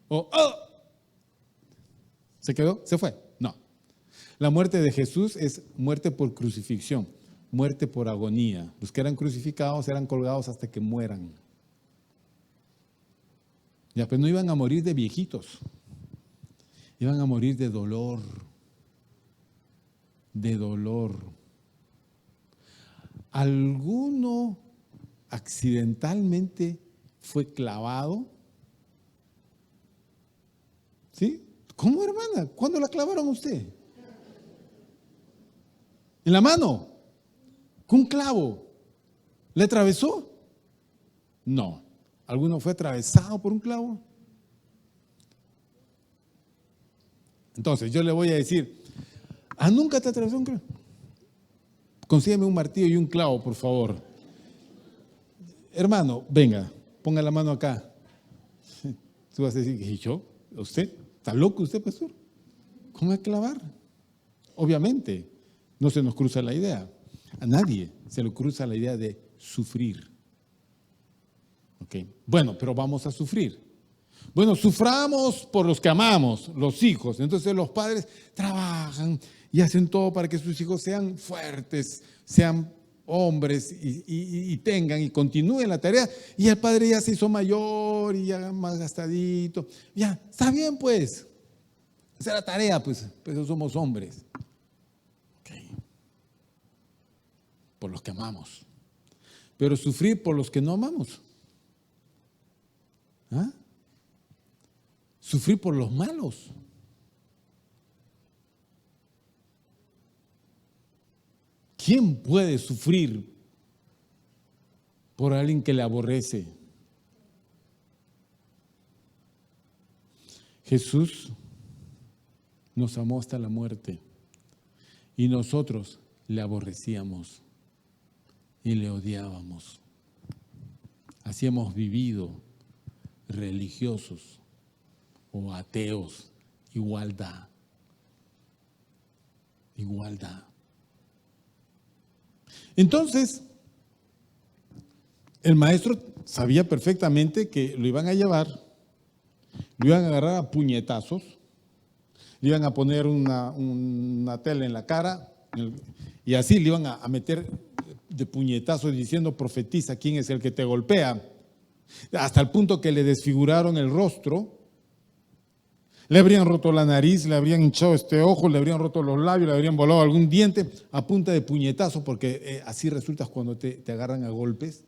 O, ¿se quedó? Se fue. No. La muerte de Jesús es muerte por crucifixión, muerte por agonía. Los que eran crucificados eran colgados hasta que mueran. Ya, pues no iban a morir de viejitos, iban a morir de dolor, de dolor. ¿Alguno accidentalmente fue clavado? ¿Sí? ¿Cómo, hermana? ¿Cuándo la clavaron a usted? ¿En la mano? ¿Con un clavo? ¿Le atravesó? No. ¿Alguno fue atravesado por un clavo? Entonces, yo le voy a decir, ¿nunca te atravesó un clavo? Consígueme un martillo y un clavo, por favor. Hermano, venga, ponga la mano acá. Tú vas a decir, ¿y yo? ¿Usted? ¿Está loco usted, pastor? ¿Cómo es clavar? Obviamente, no se nos cruza la idea. A nadie se le cruza la idea de sufrir. ¿Ok? Bueno, pero vamos a sufrir. Bueno, suframos por los que amamos, los hijos. Entonces los padres trabajan y hacen todo para que sus hijos sean fuertes, sean hombres y tengan y continúen la tarea. Y el padre ya se hizo mayor y ya más gastadito. Ya, está bien pues. Esa es la tarea, pues somos hombres. Okay. Por los que amamos. Pero sufrir por los que no amamos. Sufrir por los malos. ¿Quién puede sufrir por alguien que le aborrece? Jesús nos amó hasta la muerte y nosotros le aborrecíamos y le odiábamos. Así hemos vivido, religiosos o ateos, igualdad. Entonces, el maestro sabía perfectamente que lo iban a llevar, lo iban a agarrar a puñetazos, le iban a poner una tela en la cara y así le iban a meter de puñetazos diciendo, profetiza, ¿quién es el que te golpea? Hasta el punto que le desfiguraron el rostro, le habrían roto la nariz, le habrían hinchado este ojo, le habrían roto los labios, le habrían volado algún diente a punta de puñetazo, porque así resultas cuando te agarran a golpes.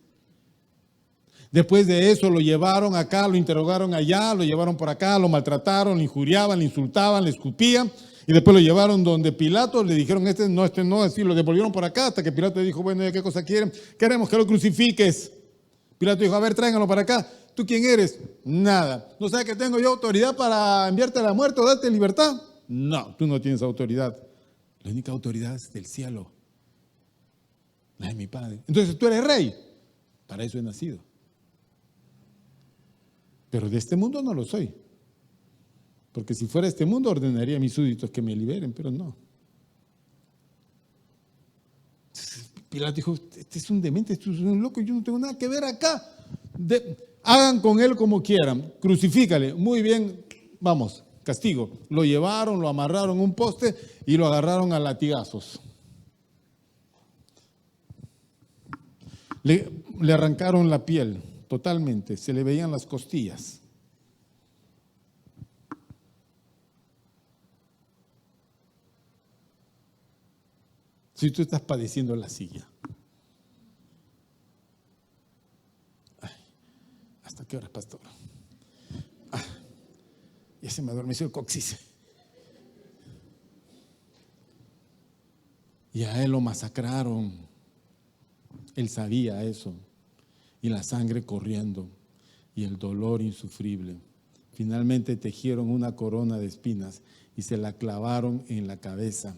Después de eso lo llevaron acá, lo interrogaron allá, lo llevaron por acá, lo maltrataron, le injuriaban, le insultaban, le escupían, y después lo llevaron donde Pilato, le dijeron este no, así lo devolvieron por acá, hasta que Pilato dijo, bueno, ¿qué cosa quieren? Queremos que lo crucifiques. Pilato dijo, a ver, tráiganlo para acá. ¿Tú quién eres? Nada. ¿No sabes que tengo yo autoridad para enviarte a la muerte o darte libertad? No, tú no tienes autoridad. La única autoridad es del cielo, la de mi Padre. Entonces tú eres rey. Para eso he nacido. Pero de este mundo no lo soy. Porque si fuera este mundo ordenaría a mis súbditos que me liberen, pero no. Pilato dijo, este es un demente, este es un loco, yo no tengo nada que ver acá. Hagan con él como quieran, crucifícale. Muy bien, vamos, castigo. Lo llevaron, lo amarraron a un poste y lo agarraron a latigazos. Le arrancaron la piel totalmente, se le veían las costillas. Si tú estás padeciendo la silla. Ay, ¿hasta qué horas, pastor? Ya se me adormeció el coxis. Y a él lo masacraron. Él sabía eso. Y la sangre corriendo. Y el dolor insufrible. Finalmente tejieron una corona de espinas y se la clavaron en la cabeza.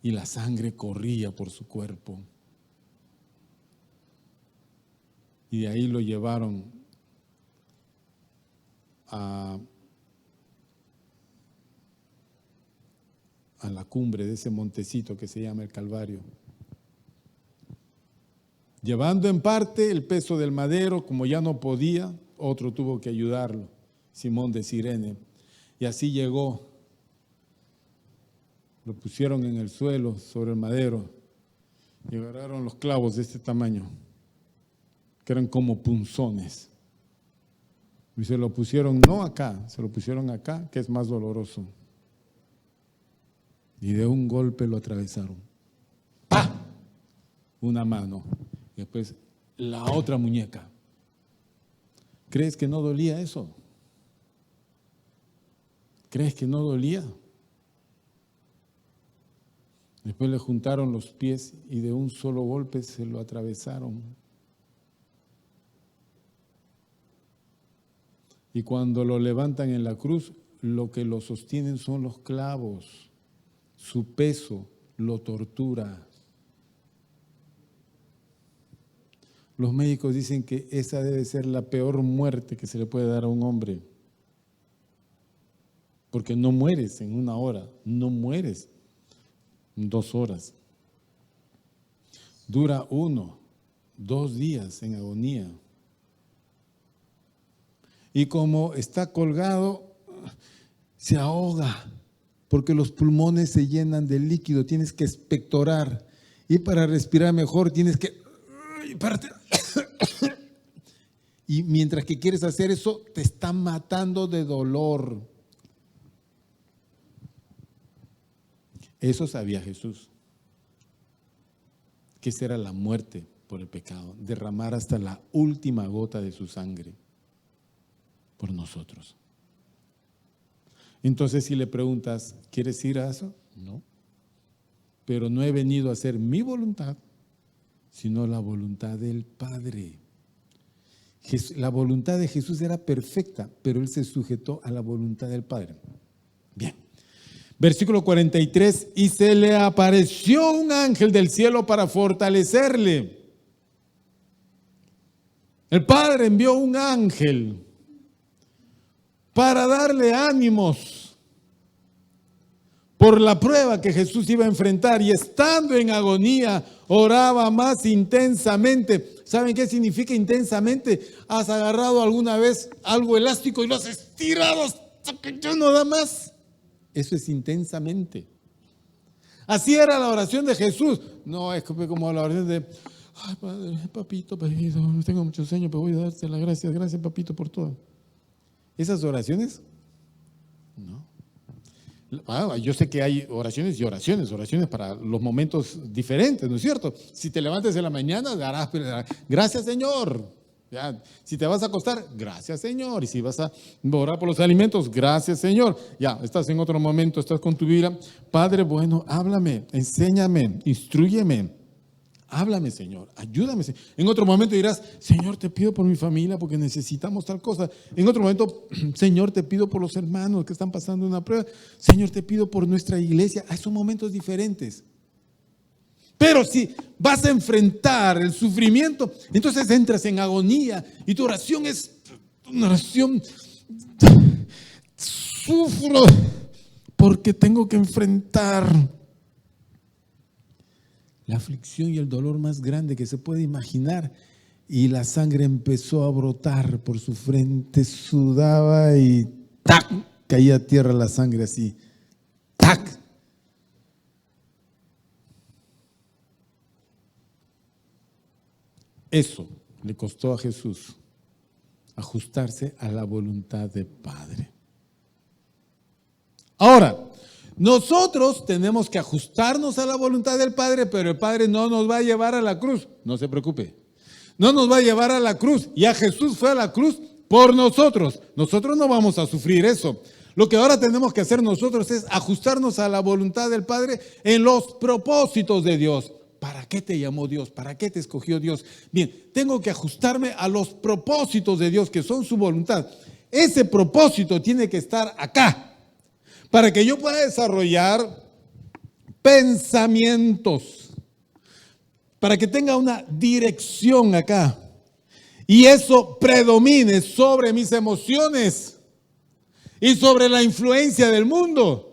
Y la sangre corría por su cuerpo. Y de ahí lo llevaron a la cumbre de ese montecito que se llama el Calvario. Llevando en parte el peso del madero, como ya no podía, otro tuvo que ayudarlo, Simón de Cirene. Y así llegó. Lo pusieron en el suelo, sobre el madero, y agarraron los clavos de este tamaño, que eran como punzones. Y se lo pusieron no acá, se lo pusieron acá, que es más doloroso. Y de un golpe lo atravesaron. ¡Pah! Una mano. Y después la otra muñeca. ¿Crees que no dolía eso? ¿Crees que no dolía? Después le juntaron los pies y de un solo golpe se lo atravesaron. Y cuando lo levantan en la cruz, lo que lo sostienen son los clavos. Su peso lo tortura. Los médicos dicen que esa debe ser la peor muerte que se le puede dar a un hombre. Porque no mueres en 1 hora, no mueres 2 horas. Dura 1, 2 días en agonía. Y como está colgado, se ahoga, porque los pulmones se llenan de líquido, tienes que expectorar. Y para respirar mejor tienes que... Y mientras que quieres hacer eso, te está matando de dolor. Eso sabía Jesús, que esa era la muerte por el pecado, derramar hasta la última gota de su sangre por nosotros. Entonces, si le preguntas, ¿quieres ir a eso? No. Pero no he venido a hacer mi voluntad, sino la voluntad del Padre. La voluntad de Jesús era perfecta, pero Él se sujetó a la voluntad del Padre. Bien. Versículo 43, y se le apareció un ángel del cielo para fortalecerle. El Padre envió un ángel para darle ánimos por la prueba que Jesús iba a enfrentar, y estando en agonía, oraba más intensamente. ¿Saben qué significa intensamente? ¿Has agarrado alguna vez algo elástico y lo has estirado hasta que ya no da más? Eso es intensamente. Así era la oración de Jesús. No es como la oración de, ay, padre, papito, tengo mucho sueño, pero voy a darte las gracias. Gracias, papito, por todo. ¿Esas oraciones? No. Yo sé que hay oraciones y oraciones para los momentos diferentes, ¿no es cierto? Si te levantas en la mañana, darás gracias, Señor. Ya, si te vas a acostar, gracias, Señor. Y si vas a orar por los alimentos, gracias, Señor. Ya, estás en otro momento, estás con tu Biblia. Padre bueno, háblame, enséñame, instrúyeme, Háblame, Señor, ayúdame, Señor. En otro momento dirás, Señor, te pido por mi familia porque necesitamos tal cosa. En otro momento, Señor, te pido por los hermanos que están pasando una prueba. Señor, te pido por nuestra iglesia. Son momentos diferentes. Pero si vas a enfrentar el sufrimiento, entonces entras en agonía y tu oración es una oración, sufro porque tengo que enfrentar la aflicción y el dolor más grande que se puede imaginar. Y la sangre empezó a brotar por su frente, sudaba y ¡tac! Caía a tierra la sangre así. ¡Tac! Eso le costó a Jesús ajustarse a la voluntad del Padre. Ahora, nosotros tenemos que ajustarnos a la voluntad del Padre, pero el Padre no nos va a llevar a la cruz. No se preocupe. No nos va a llevar a la cruz. Ya Jesús fue a la cruz por nosotros. Nosotros no vamos a sufrir eso. Lo que ahora tenemos que hacer nosotros es ajustarnos a la voluntad del Padre en los propósitos de Dios. ¿Para qué te llamó Dios? ¿Para qué te escogió Dios? Bien, tengo que ajustarme a los propósitos de Dios, que son su voluntad. Ese propósito tiene que estar acá, para que yo pueda desarrollar pensamientos, para que tenga una dirección acá. Y eso predomine sobre mis emociones y sobre la influencia del mundo.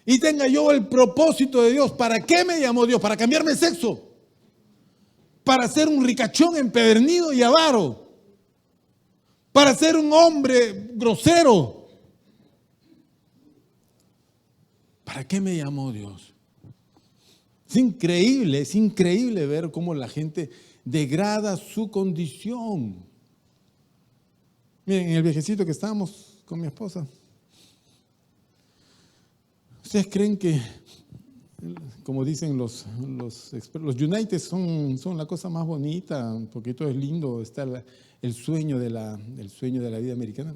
Y tenga yo el propósito de Dios. ¿Para qué me llamó Dios? ¿Para cambiarme sexo? ¿Para ser un ricachón empedernido y avaro? ¿Para ser un hombre grosero? ¿Para qué me llamó Dios? Es increíble ver cómo la gente degrada su condición. Miren, en el viejecito que estábamos con mi esposa, ¿ustedes creen que, como dicen los expertos, los United son la cosa más bonita, porque todo es lindo, está el sueño de la vida americana?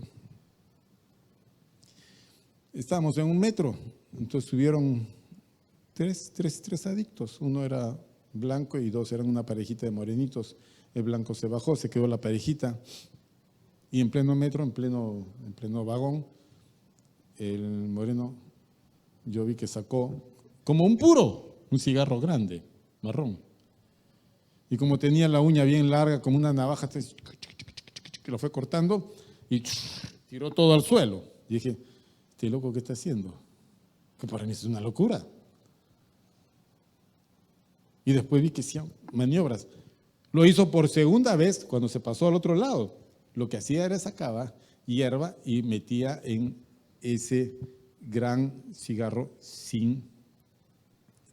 Estábamos en un metro, entonces subieron tres adictos. Uno era blanco y dos eran una parejita de morenitos. El blanco se bajó, se quedó la parejita. Y en pleno metro, en pleno vagón, el moreno, yo vi que sacó como un cigarro grande, marrón. Y como tenía la uña bien larga, como una navaja, que lo fue cortando y tiró todo al suelo. Y dije, este loco, ¿qué está haciendo? Que para mí es una locura. Y después vi que hacían maniobras. Lo hizo por segunda vez cuando se pasó al otro lado. Lo que hacía era sacaba hierba y metía en ese gran cigarro sin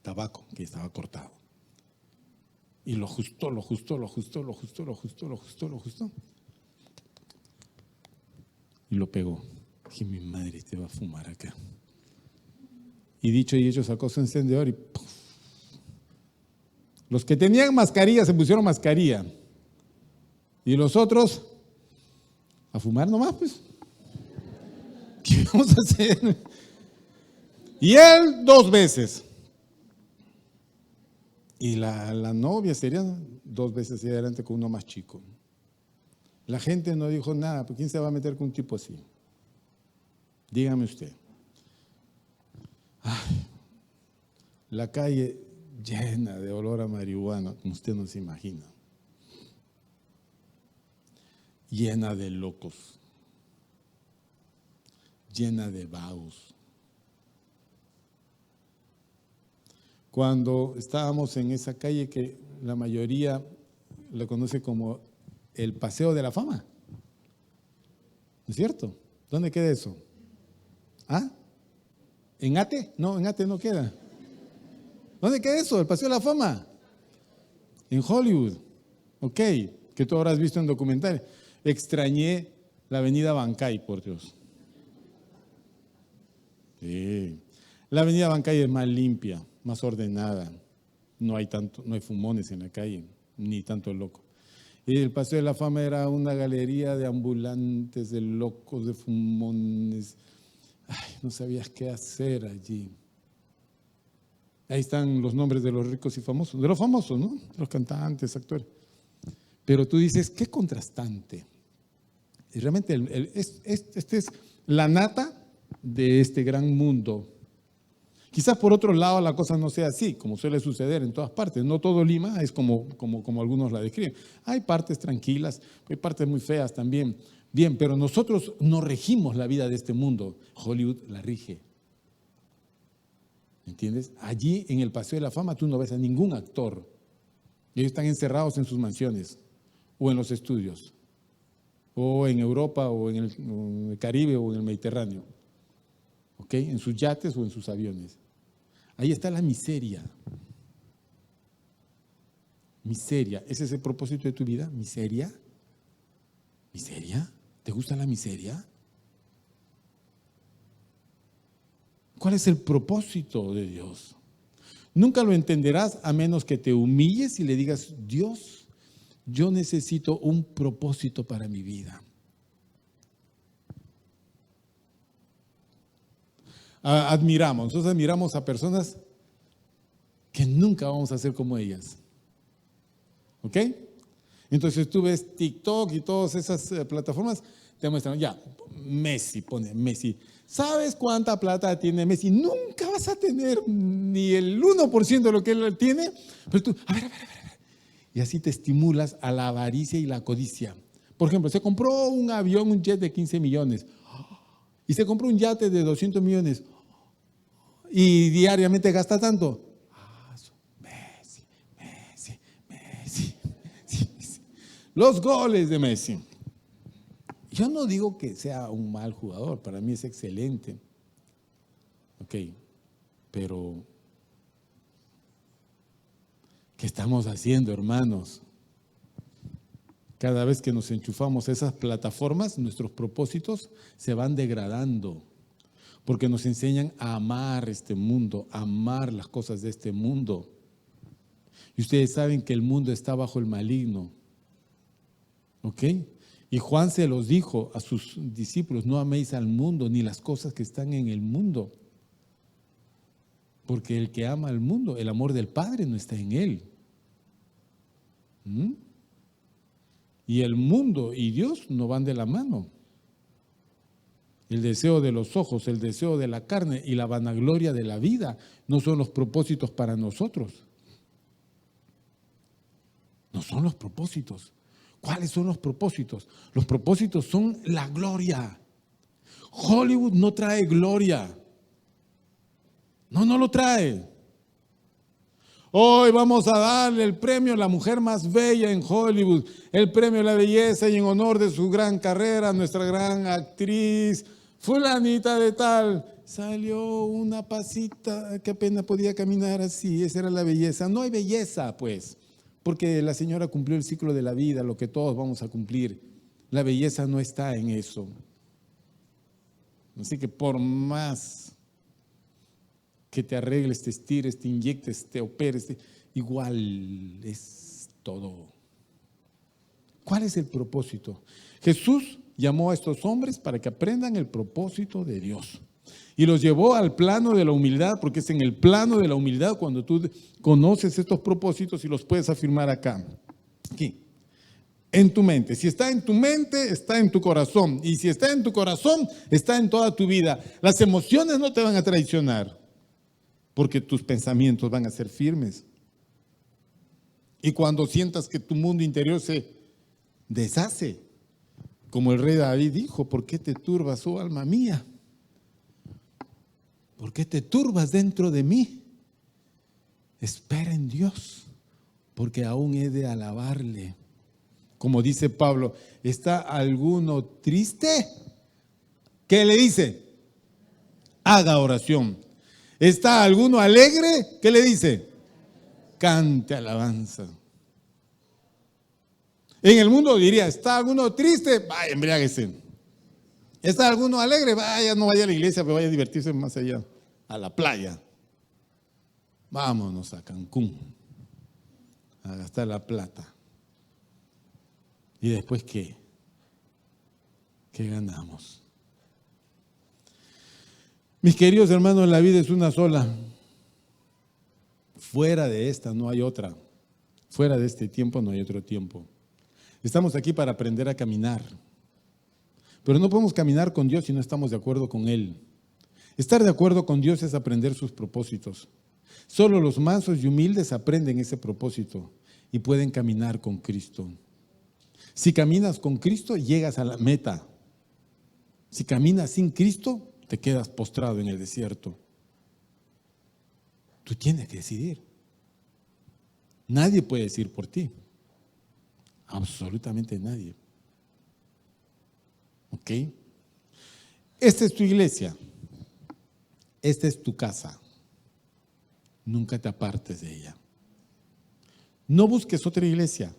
tabaco que estaba cortado. Y lo ajustó. Y lo pegó. Dije, mi madre, te va a fumar acá. Y dicho y hecho, sacó su encendedor y ¡puf! Los que tenían mascarilla se pusieron mascarilla. Y los otros, a fumar nomás, pues. ¿Qué vamos a hacer? Y él 2 veces. Y la novia sería 2 veces hacia adelante con uno más chico. La gente no dijo nada, pues ¿quién se va a meter con un tipo así? Dígame usted. Ay, la calle llena de olor a marihuana, como usted no se imagina. Llena de locos. Llena de vagos. Cuando estábamos en esa calle que la mayoría lo conoce como el Paseo de la Fama. ¿No es cierto? ¿Dónde queda eso? ¿Ah? ¿En Ate? No, en Ate no queda. ¿Dónde queda eso? El Paseo de la Fama. En Hollywood. Ok, que tú habrás visto en documentales. Extrañé la avenida Bancay, por Dios. Sí. La avenida Bancay es más limpia, más ordenada. No hay fumones en la calle, ni tanto loco. Y el Paseo de la Fama era una galería de ambulantes, de locos, de fumones. Ay, no sabías qué hacer allí. Ahí están los nombres de los ricos y famosos, de los famosos, ¿no? Los cantantes, actores. Pero tú dices, qué contrastante. Y realmente este es la nata de este gran mundo. Quizás por otro lado la cosa no sea así, como suele suceder en todas partes. No todo Lima es como algunos la describen. Hay partes tranquilas, hay partes muy feas también. Bien, pero nosotros no regimos la vida de este mundo. Hollywood la rige. ¿Entiendes? Allí en el Paseo de la Fama tú no ves a ningún actor. Ellos están encerrados en sus mansiones o en los estudios, o en Europa o en el Caribe o en el Mediterráneo. ¿Ok? En sus yates o en sus aviones. Ahí está la miseria. Miseria. ¿Ese es el propósito de tu vida? ¿Miseria? ¿Miseria? ¿Te gusta la miseria? ¿Cuál es el propósito de Dios? Nunca lo entenderás a menos que te humilles y le digas, Dios, yo necesito un propósito para mi vida. Nosotros admiramos a personas que nunca vamos a ser como ellas. ¿Ok? Entonces tú ves TikTok y todas esas plataformas, te muestran, ya, Messi, pone Messi. ¿Sabes cuánta plata tiene Messi? Nunca vas a tener ni el 1% de lo que él tiene, pero tú, a ver. Y así te estimulas a la avaricia y la codicia. Por ejemplo, se compró un avión, un jet de 15 millones, y se compró un yate de 200 millones, y diariamente gasta tanto. Messi. Los goles de Messi. Yo no digo que sea un mal jugador, para mí es excelente. Ok, pero ¿qué estamos haciendo, hermanos? Cada vez que nos enchufamos a esas plataformas, nuestros propósitos se van degradando, porque nos enseñan a amar este mundo, a amar las cosas de este mundo. Y ustedes saben que el mundo está bajo el maligno. ¿Ok? Y Juan se los dijo a sus discípulos, no améis al mundo ni las cosas que están en el mundo. Porque el que ama al mundo, el amor del Padre no está en él. Y el mundo y Dios no van de la mano. El deseo de los ojos, el deseo de la carne y la vanagloria de la vida no son los propósitos para nosotros. No son los propósitos. ¿Cuáles son los propósitos? Los propósitos son la gloria. Hollywood no trae gloria. No lo trae. Hoy vamos a darle el premio a la mujer más bella en Hollywood, el premio a la belleza y en honor de su gran carrera, nuestra gran actriz, fulanita de tal. Salió una pasita que apenas podía caminar así, esa era la belleza. No hay belleza, pues. Porque la señora cumplió el ciclo de la vida, lo que todos vamos a cumplir. La belleza no está en eso. Así que por más que te arregles, te estires, te inyectes, te operes, igual es todo. ¿Cuál es el propósito? Jesús llamó a estos hombres para que aprendan el propósito de Dios. Y los llevó al plano de la humildad, porque es en el plano de la humildad cuando tú conoces estos propósitos y los puedes afirmar acá. Aquí, en tu mente. Si está en tu mente, está en tu corazón. Y si está en tu corazón, está en toda tu vida. Las emociones no te van a traicionar, porque tus pensamientos van a ser firmes. Y cuando sientas que tu mundo interior se deshace, como el rey David dijo, ¿por qué te turbas, oh alma mía? ¿Por qué te turbas dentro de mí? Espera en Dios, porque aún he de alabarle. Como dice Pablo, ¿está alguno triste? ¿Qué le dice? Haga oración. ¿Está alguno alegre? ¿Qué le dice? Cante alabanza. En el mundo diría, ¿está alguno triste? Vaya, embriáguese. ¿Está alguno alegre? Vaya, no vaya a la iglesia, pero vaya a divertirse más allá, a la playa. Vámonos a Cancún a gastar la plata. ¿Y después qué? ¿Qué ganamos? Mis queridos hermanos, la vida es una sola. Fuera de esta no hay otra. Fuera de este tiempo no hay otro tiempo. Estamos aquí para aprender a caminar. Pero no podemos caminar con Dios si no estamos de acuerdo con Él. Estar de acuerdo con Dios es aprender sus propósitos. Solo los mansos y humildes aprenden ese propósito y pueden caminar con Cristo. Si caminas con Cristo, llegas a la meta. Si caminas sin Cristo, te quedas postrado en el desierto. Tú tienes que decidir. Nadie puede decir por ti. Absolutamente nadie. ¿Ok? Esta es tu iglesia. Esta es tu casa. Nunca te apartes de ella. No busques otra iglesia,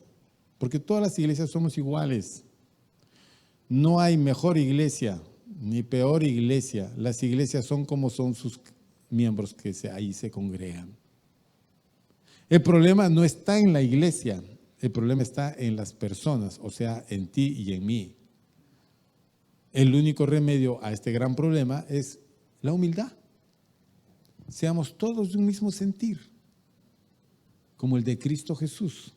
porque todas las iglesias somos iguales. No hay mejor iglesia ni peor iglesia. Las iglesias son como son sus miembros que ahí se congregan. El problema no está en la iglesia, el problema está en las personas, o sea, en ti y en mí. El único remedio a este gran problema es la humildad. Seamos todos de un mismo sentir, como el de Cristo Jesús.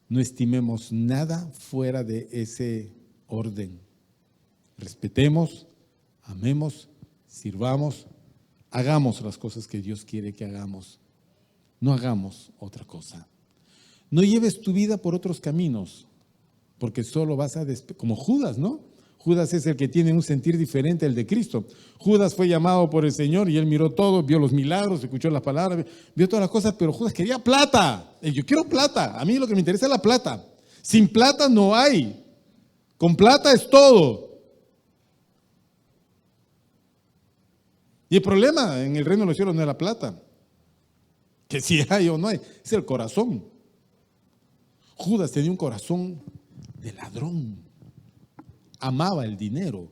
No estimemos nada fuera de ese orden. Respetemos, amemos, sirvamos, hagamos las cosas que Dios quiere que hagamos. No hagamos otra cosa. No lleves tu vida por otros caminos, porque solo vas a como Judas, ¿no? Judas es el que tiene un sentir diferente al de Cristo. Judas fue llamado por el Señor y él miró todo, vio los milagros, escuchó las palabras, vio todas las cosas, pero Judas quería plata. Yo quiero plata, a mí lo que me interesa es la plata. Sin plata no hay, con plata es todo. Y el problema en el reino de los cielos no es la plata, que si hay o no hay, es el corazón. Judas tenía un corazón de ladrón. Amaba el dinero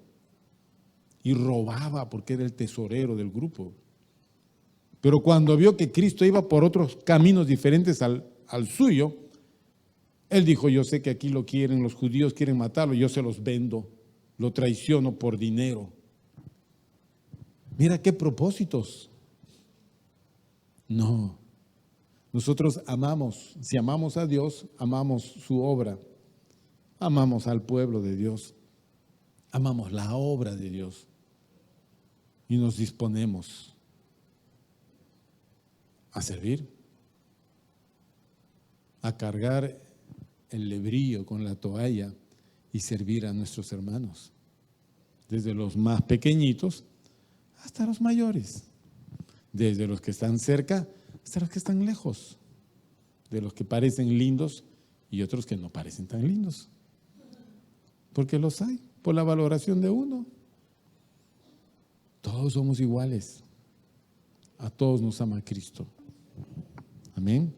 y robaba porque era el tesorero del grupo. Pero cuando vio que Cristo iba por otros caminos diferentes al suyo, él dijo: yo sé que aquí lo quieren, los judíos quieren matarlo, yo se los vendo, lo traiciono por dinero. Mira qué propósitos. No, nosotros amamos, si amamos a Dios, amamos su obra, amamos al pueblo de Dios. Amamos la obra de Dios y nos disponemos a servir, a cargar el lebrillo con la toalla y servir a nuestros hermanos, desde los más pequeñitos hasta los mayores, desde los que están cerca hasta los que están lejos, de los que parecen lindos y otros que no parecen tan lindos, porque los hay. Por la valoración de uno. Todos somos iguales. A todos nos ama Cristo. Amén.